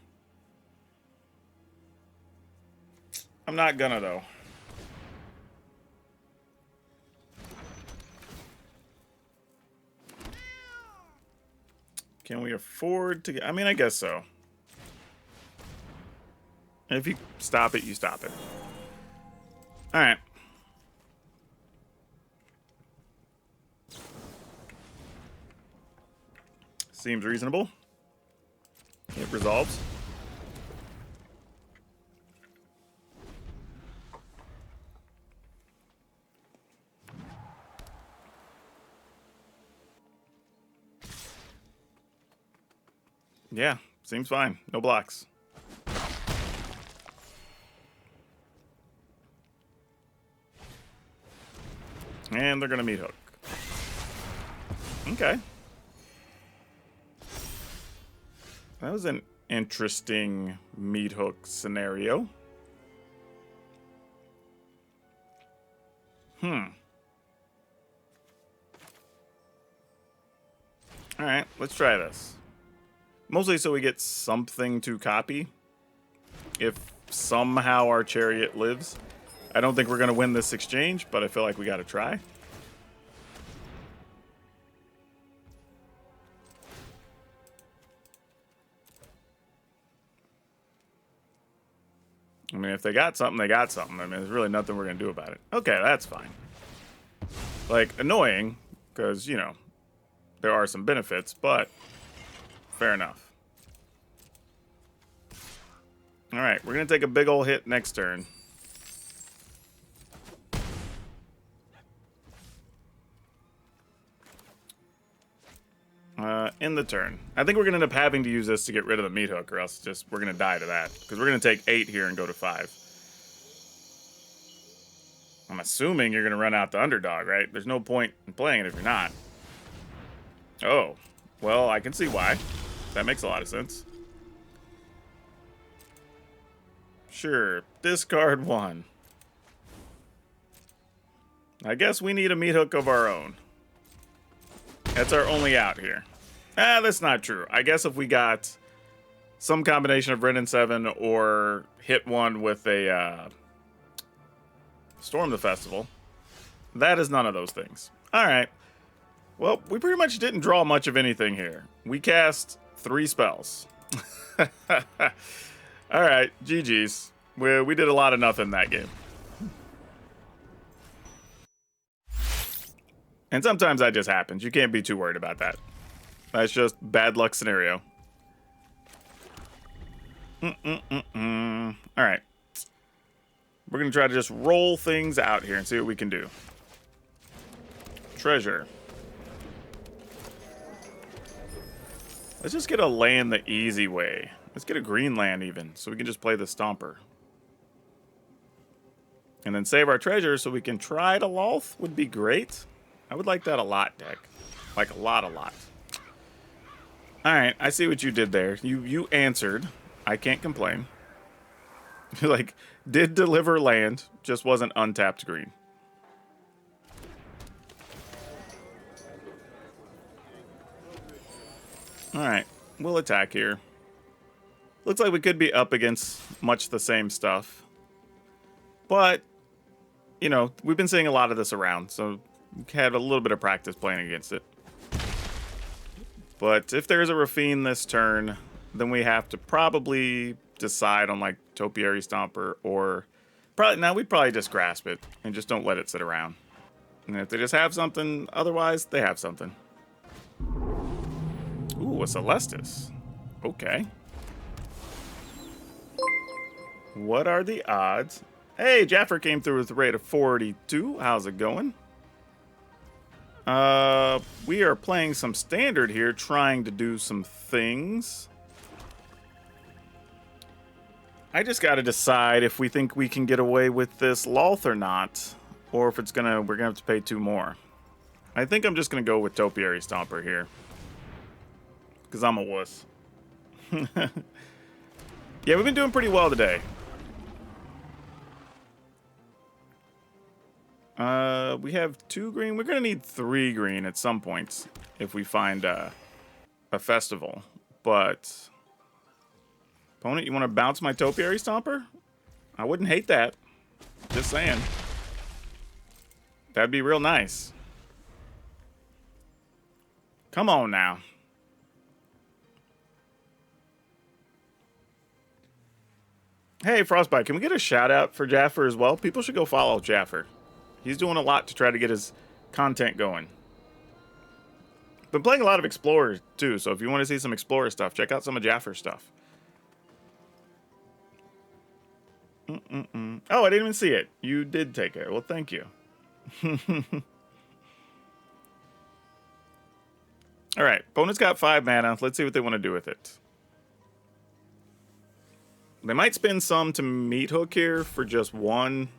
I'm not gonna, though. Can we afford to get... I mean, I guess so. If you stop it, you stop it. Alright. Seems reasonable. It resolves. Yeah, seems fine. No blocks. And they're going to meat hook. Okay. That was an interesting meat hook scenario. Alright, let's try this. Mostly so we get something to copy. If somehow our chariot lives. I don't think we're going to win this exchange, but I feel like we got to try. I mean, if they got something, they got something. I mean, there's really nothing we're going to do about it. Okay, that's fine. Like, annoying, because, you know, there are some benefits, but fair enough. Alright, we're going to take a big ol' hit next turn. In the turn. I think we're going to end up having to use this to get rid of the meat hook, or else just we're going to die to that. Because we're going to take 8 here and go to 5. I'm assuming you're going to run out the underdog, right? There's no point in playing it if you're not. Oh. Well, I can see why. That makes a lot of sense. Sure. Discard 1. I guess we need a meat hook of our own. That's our only out here. Ah, that's not true. I guess if we got some combination of Ren and 7 or hit one with a Storm the Festival. That is none of those things. Alright. Well, we pretty much didn't draw much of anything here. We cast 3 spells. Alright, GG's. We did a lot of nothing that game. And sometimes that just happens. You can't be too worried about that. That's just bad luck scenario. Alright. We're going to try to just roll things out here and see what we can do. Treasure. Let's just get a land the easy way. Let's get a green land even, so we can just play the Stomper. And then save our treasure so we can try to Loth would be great. I would like that a lot, deck. Like a lot, a lot. Alright, I see what you did there. You answered. I can't complain. Like, did deliver land, just wasn't untapped green. Alright, we'll attack here. Looks like we could be up against much the same stuff. But, you know, we've been seeing a lot of this around, so we had a little bit of practice playing against it. But if there's a Rafine this turn, then we have to probably decide on, like, Topiary Stomper or... we'd probably just grasp it and just don't let it sit around. And if they just have something, otherwise, they have something. Ooh, a Celestis. Okay. What are the odds? Hey, Jaffer came through with a rate of 42. How's it going? We are playing some standard here, trying to do some things. I just got to decide if we think we can get away with this Loth or not, or if we're gonna have to pay 2 more. I think I'm just gonna go with Topiary Stomper here, because I'm a wuss. Yeah, we've been doing pretty well today. We have 2 green. We're gonna need 3 green at some points if we find a festival. But opponent, you want to bounce my Topiary Stomper? I wouldn't hate that. Just saying. That'd be real nice. Come on now. Hey, Frostbite, can we get a shout out for Jaffer as well? People should go follow Jaffer. He's doing a lot to try to get his content going. Been playing a lot of Explorer too, so if you want to see some Explorer stuff, check out some of Jaffer's stuff. Oh, I didn't even see it. You did take it. Well, thank you. All right, opponent's got 5 mana. Let's see what they want to do with it. They might spend some to meat hook here for just 1.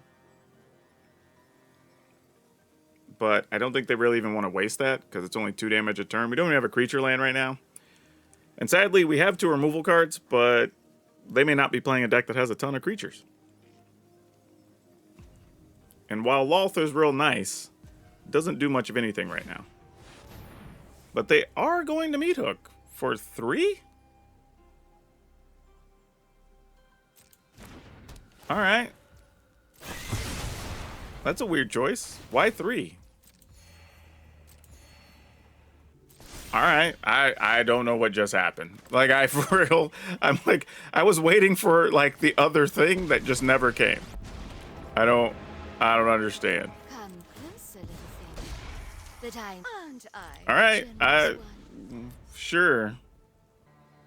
But I don't think they really even want to waste that, because it's only 2 damage a turn. We don't even have a creature land right now. And sadly, we have 2 removal cards, but they may not be playing a deck that has a ton of creatures. And while Loth is real nice, it doesn't do much of anything right now. But they are going to meat hook for 3? Alright. That's a weird choice. Why 3? Alright, I don't know what just happened. Like, for real, I'm like, I was waiting for, like, the other thing that just never came. I don't understand. Come closer, little thing. Aren't I? Alright, sure.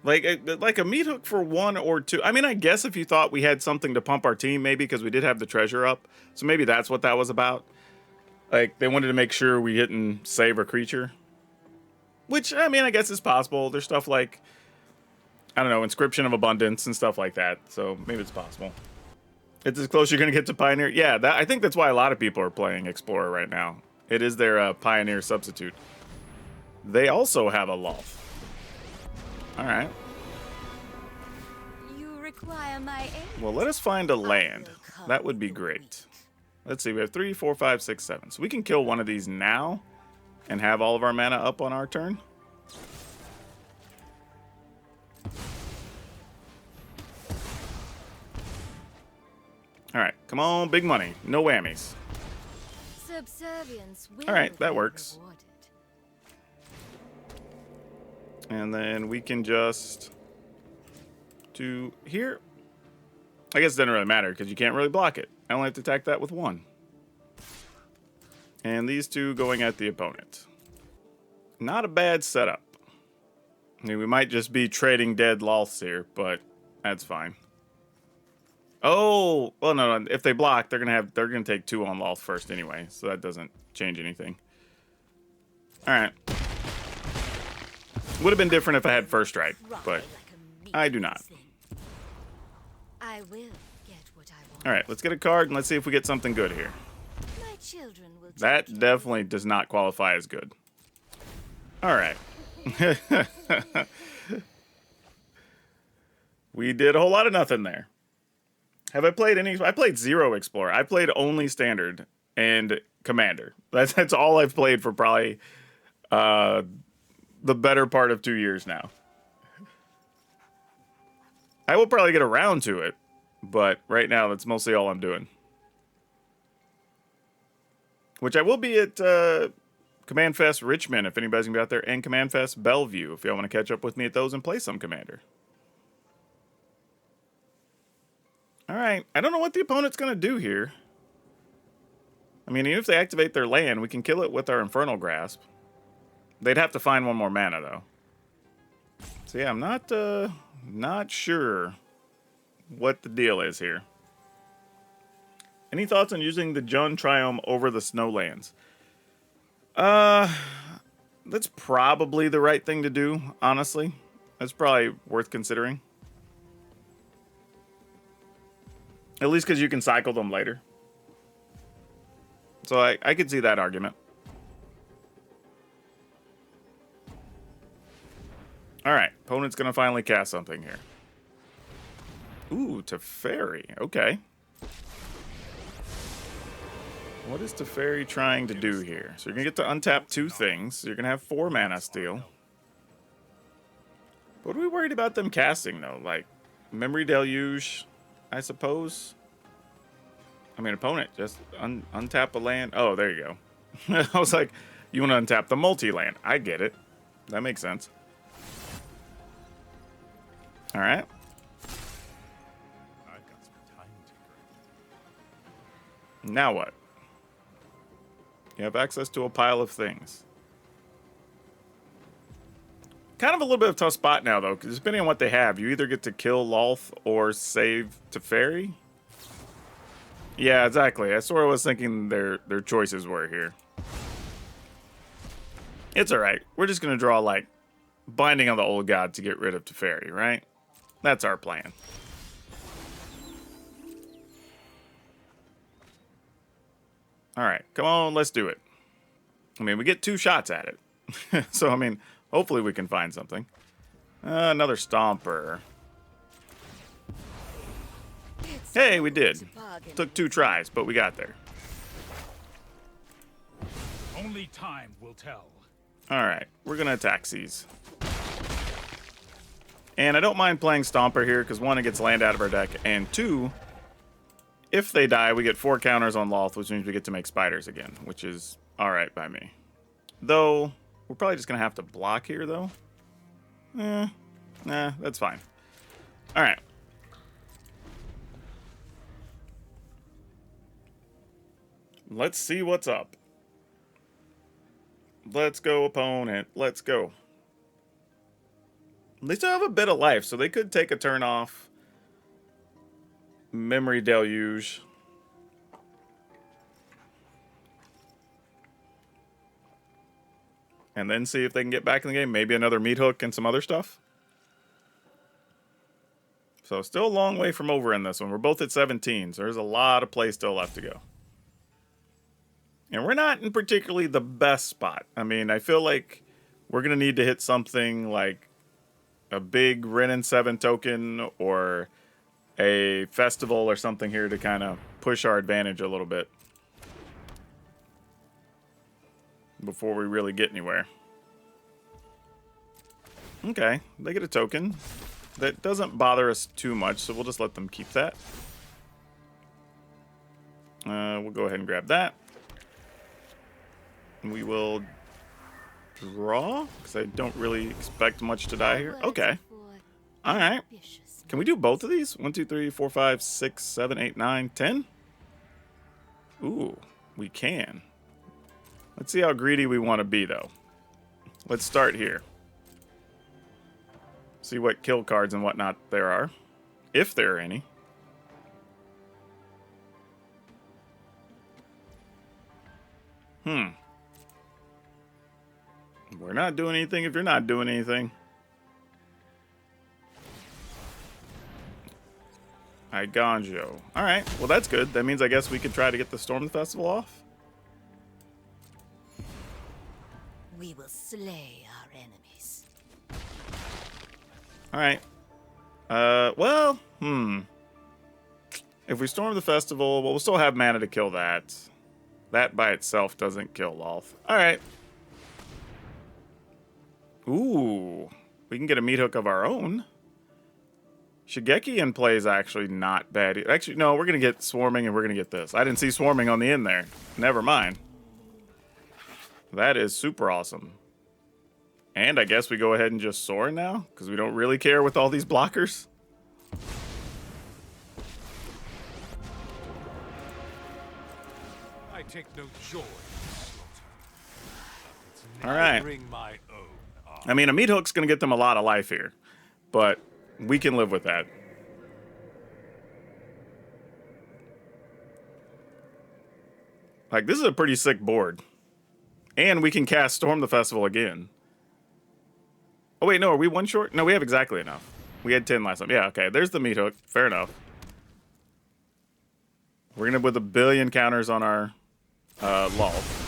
Like a meat hook for 1 or 2. I mean, I guess if you thought we had something to pump our team, maybe, because we did have the treasure up. So maybe that's what that was about. Like, they wanted to make sure we didn't save a creature. Which, I mean, I guess is possible. There's stuff like, I don't know, Inscription of Abundance and stuff like that. So maybe it's possible. It's as close you're going to get to Pioneer. Yeah, I think that's why a lot of people are playing Explorer right now. It is their Pioneer substitute. They also have a Loth. Alright. You require my aid. Well, let us find a land. That would be great. Let's see, we have 3, 4, 5, 6, 7. So we can kill one of these now and have all of our mana up on our turn. Alright, come on, big money. No whammies. Subservience will Alright, that be works. rewarded. And then we can just do here. I guess it doesn't really matter because you can't really block it. I only have to attack that with 1. And these 2 going at the opponent. Not a bad setup. I mean, we might just be trading dead Loths here, but that's fine. Oh, well, no. If they block, they're gonna take 2 on Loth first anyway, so that doesn't change anything. All right. Would have been different if I had first strike, but I do not. I will get what I want. All right, let's get a card and let's see if we get something good here. My children will That definitely does not qualify as good. All right. We did a whole lot of nothing there. Have I played any? I played 0 Explorer. I played only Standard and Commander. That's all I've played for probably the better part of 2 years now. I will probably get around to it, but right now that's mostly all I'm doing. Which I will be at Command Fest Richmond if anybody's gonna be out there, and Command Fest Bellevue if y'all want to catch up with me at those and play some Commander. All right, I don't know what the opponent's gonna do here. I mean, even if they activate their land, we can kill it with our Infernal Grasp. They'd have to find one more mana though. So yeah, I'm not sure what the deal is here. Any thoughts on using the Jund Triome over the Snowlands? That's probably the right thing to do, honestly. That's probably worth considering. At least because you can cycle them later. So I could see that argument. Alright, opponent's going to finally cast something here. Ooh, Teferi. Okay. What is Teferi trying to do here? So you're going to get to untap 2 things. You're going to have 4 mana steal. What are we worried about them casting, though? Like, Memory Deluge, I suppose? I mean, opponent, just untap a land. Oh, there you go. I was like, you want to untap the multi-land. I get it. That makes sense. All right. I've got some time to grab. Now what? You have access to a pile of things. Kind of a little bit of a tough spot now, though, because depending on what they have, you either get to kill Lolth or save Teferi. Yeah, exactly. I sort of was thinking their choices were here. It's all right. We're just going to draw, like, Binding on the Old God to get rid of Teferi, right? That's our plan. All right, come on, let's do it. I mean, we get 2 shots at it. So, I mean, hopefully we can find something. Another Stomper. Hey, we did. Took 2 tries, but we got there. Only time will tell. All right, we're going to attack these. And I don't mind playing Stomper here, because 1, it gets land out of our deck, and 2, if they die, we get 4 counters on Lolth, which means we get to make spiders again, which is all right by me. Though, we're probably just going to have to block here, though. Nah, that's fine. All right. Let's see what's up. Let's go, opponent. Let's go. They still have a bit of life, so they could take a turn off. Memory Deluge. And then see if they can get back in the game. Maybe another Meat Hook and some other stuff. So still a long way from over in this one. We're both at 17, so there's a lot of play still left to go. And we're not in particularly the best spot. I mean, I feel like we're going to need to hit something like a big Wrenn and 7 token or a festival or something here to kind of push our advantage a little bit before we really get anywhere. Okay, they get a token. That doesn't bother us too much, so we'll just let them keep that. We'll go ahead and grab that. We will draw, because I don't really expect much to die here. Okay. All right. Can we do both of these? 1, 2, 3, 4, 5, 6, 7, 8, 9, 10? Ooh, we can. Let's see how greedy we want to be, though. Let's start here. See what kill cards and whatnot there are. If there are any. We're not doing anything if you're not doing anything. Iganjo. Alright, well that's good. That means I guess we could try to get the Storm Festival off. we will slay our enemies. All right. If we storm the festival, well, we'll still have mana to kill that. That by itself doesn't kill Lolth. All right. Ooh, we can get a meat hook of our own. Shigeki in play is actually not bad. Actually, no, we're going to get swarming and we're going to get this. I didn't see swarming on the end there. Never mind. That is super awesome. And I guess we go ahead and just soar now because we don't really care with all these blockers. I take no joy in slaughter. It's All right. bring my own art. I mean, a meat hook's going to get them a lot of life here, but we can live with that. Like, this is a pretty sick board. And we can cast Storm the Festival again. Oh, wait, no, are we one short? No, we have exactly enough. We had 10 last time. Yeah, okay, there's the meat hook. Fair enough. We're going to put a billion counters on our Lolth.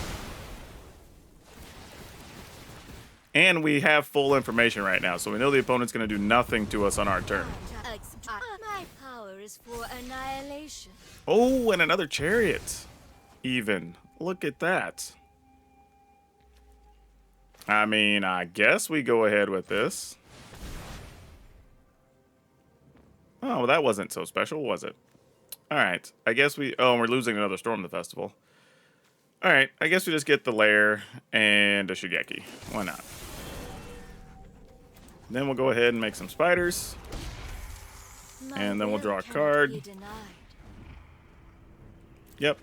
And we have full information right now, so we know the opponent's going to do nothing to us on our turn. My power is for annihilation. Oh, and another chariot. Even. Look at that. I mean, I guess we go ahead with this. Oh, well, that wasn't so special, was it? All right. I guess we... Oh, and we're losing another Storm the Festival. All right. I guess we just get the Lair and a Shigeki. Why not? Then we'll go ahead and make some spiders. And then we'll draw a card. Yep.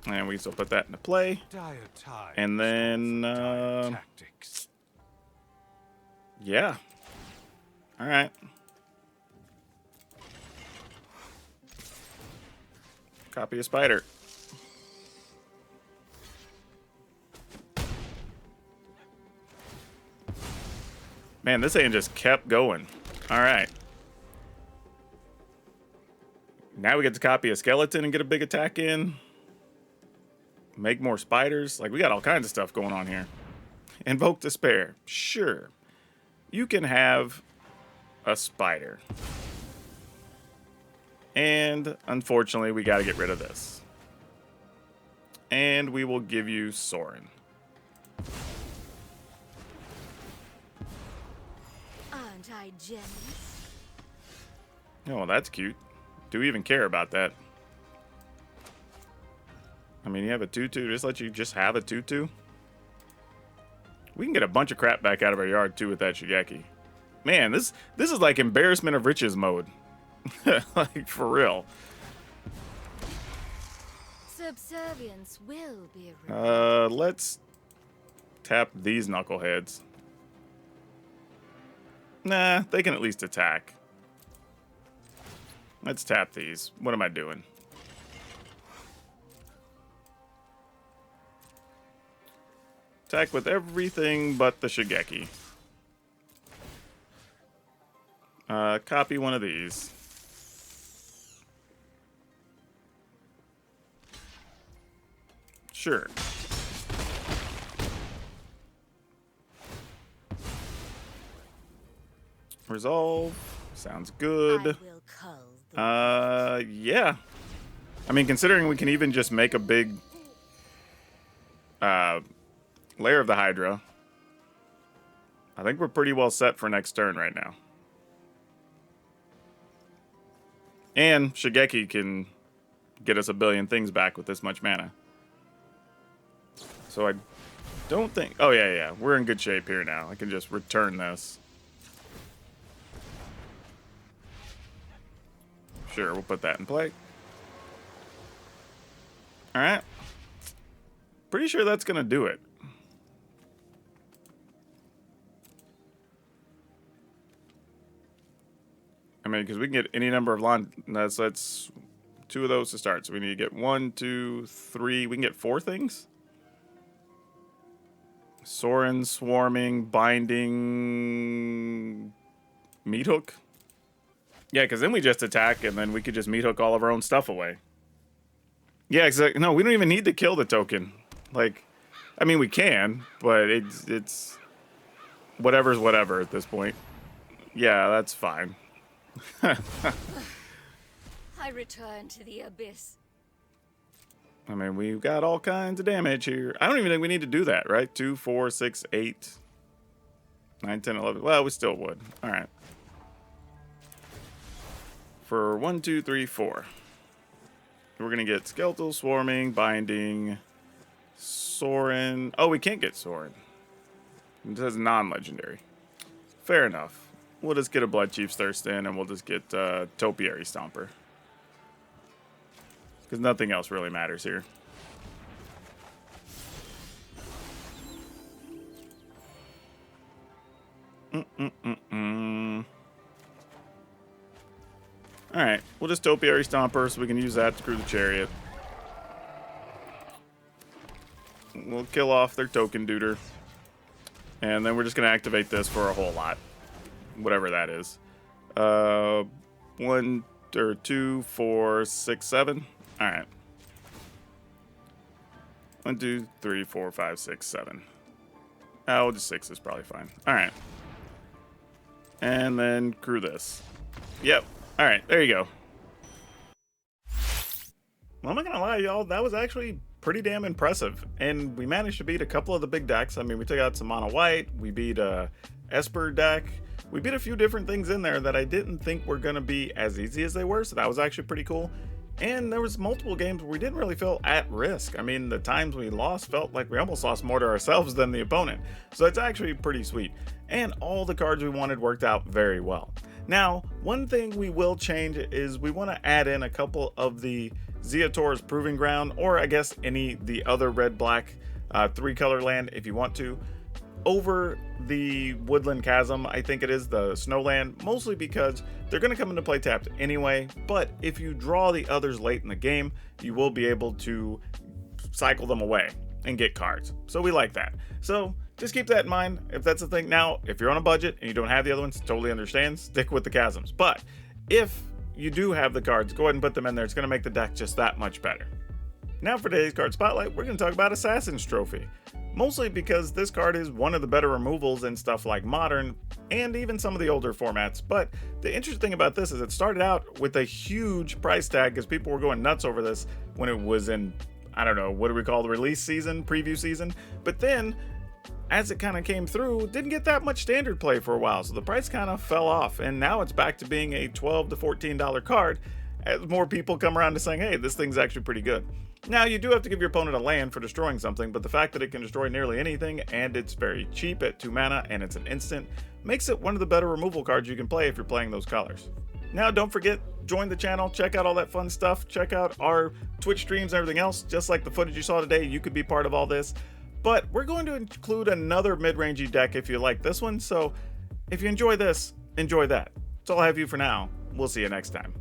And we can still put that into play. Dire times And then, dire tactics. yeah. All right. Copy a spider. Man, this hand just kept going. All right. Now we get to copy a skeleton and get a big attack in. Make more spiders. Like, we got all kinds of stuff going on here. Invoke Despair. Sure. You can have a spider. And, unfortunately, we got to get rid of this. And we will give you Sorin. Aren't I jealous? Oh, that's cute. Do we even care about that? I mean, you have a 2/2. Just let you just have a 2/2. We can get a bunch of crap back out of our yard, too, with that Shigeki. Man, this is like embarrassment of riches mode. Like, for real. Subservience will be rewarded. Let's tap these knuckleheads. Nah, they can at least attack. Let's tap these. What am I doing? Attack with everything but the Shigeki. Copy one of these. Sure. Resolve. Sounds good. I will cull the Yeah. I mean, considering we can even just make a big layer of the Hydra, I think we're pretty well set for next turn right now. And Shigeki can get us a billion things back with this much mana. So I don't think... Oh, yeah. We're in good shape here now. I can just return this. Sure, we'll put that in play. Alright. Pretty sure that's going to do it. I mean, because we can get any number of line... That's 2 of those to start. So we need to get 1, 2, 3... We can get 4 things? Sorin, Swarming, Binding... Meat Hook? Yeah, because then we just attack, and then we could just Meat Hook all of our own stuff away. Yeah, exactly. No, we don't even need to kill the token. Like, I mean, we can, but it's whatever's whatever at this point. Yeah, that's fine. I return to the abyss. I mean, we've got all kinds of damage here. I don't even think we need to do that, right? 2, 4, 6, 8, 9, 10, 11. Well, we still would. All right. For 1, 2, 3, 4. We're going to get Skeletal, Swarming, Binding, Sorin. Oh, we can't get Sorin. It says non-legendary. Fair enough. We'll just get a Blood Chief's Thirst in, and we'll just get Topiary Stomper. Because nothing else really matters here. Alright, we'll just Topiary Stomper so we can use that to screw the Chariot. We'll kill off their Token Duder. And then we're just going to activate this for a whole lot. Whatever that is. 1 or 2, 4, 6, 7. Alright. 1, 2, 3, 4, 5, 6, 7. Oh, just 6 is probably fine. Alright. And then crew this. Yep. Alright, there you go. Well, I'm not gonna lie, y'all, that was actually pretty damn impressive. And we managed to beat a couple of the big decks. I mean, we took out some mono white, we beat a Esper deck. We beat a few different things in there that I didn't think were gonna be as easy as they were, so that was actually pretty cool. And there was multiple games where we didn't really feel at risk. I mean, the times we lost felt like we almost lost more to ourselves than the opponent. So it's actually pretty sweet. And all the cards we wanted worked out very well. Now, one thing we will change is we want to add in a couple of the Zeator's Proving Ground, or I guess the other red-black 3-color land if you want to, over the Woodland Chasm. I think it is the Snowland, mostly because they're going to come into play tapped anyway, but if you draw the others late in the game, you will be able to cycle them away and get cards. So we like that. So just keep that in mind if that's the thing. Now, if you're on a budget and you don't have the other ones, totally understand, stick with the Chasms. But if you do have the cards, go ahead and put them in there. It's going to make the deck just that much better. Now for today's card spotlight, we're going to talk about Assassin's Trophy. Mostly because this card is one of the better removals in stuff like Modern and even some of the older formats. But the interesting thing about this is it started out with a huge price tag because people were going nuts over this when it was in, I don't know, what do we call the release season, preview season? But then, as it kind of came through, didn't get that much standard play for a while, so the price kind of fell off, and now it's back to being a $12 to $14 card as more people come around to saying, hey, this thing's actually pretty good. Now, you do have to give your opponent a land for destroying something, but the fact that it can destroy nearly anything, and it's very cheap at 2 mana, and it's an instant, makes it one of the better removal cards you can play if you're playing those colors. Now, don't forget, join the channel, check out all that fun stuff, check out our Twitch streams and everything else. Just like the footage you saw today, you could be part of all this. But we're going to include another mid-rangey deck if you like this one, so if you enjoy this, enjoy that. That's all I have for you for now. We'll see you next time.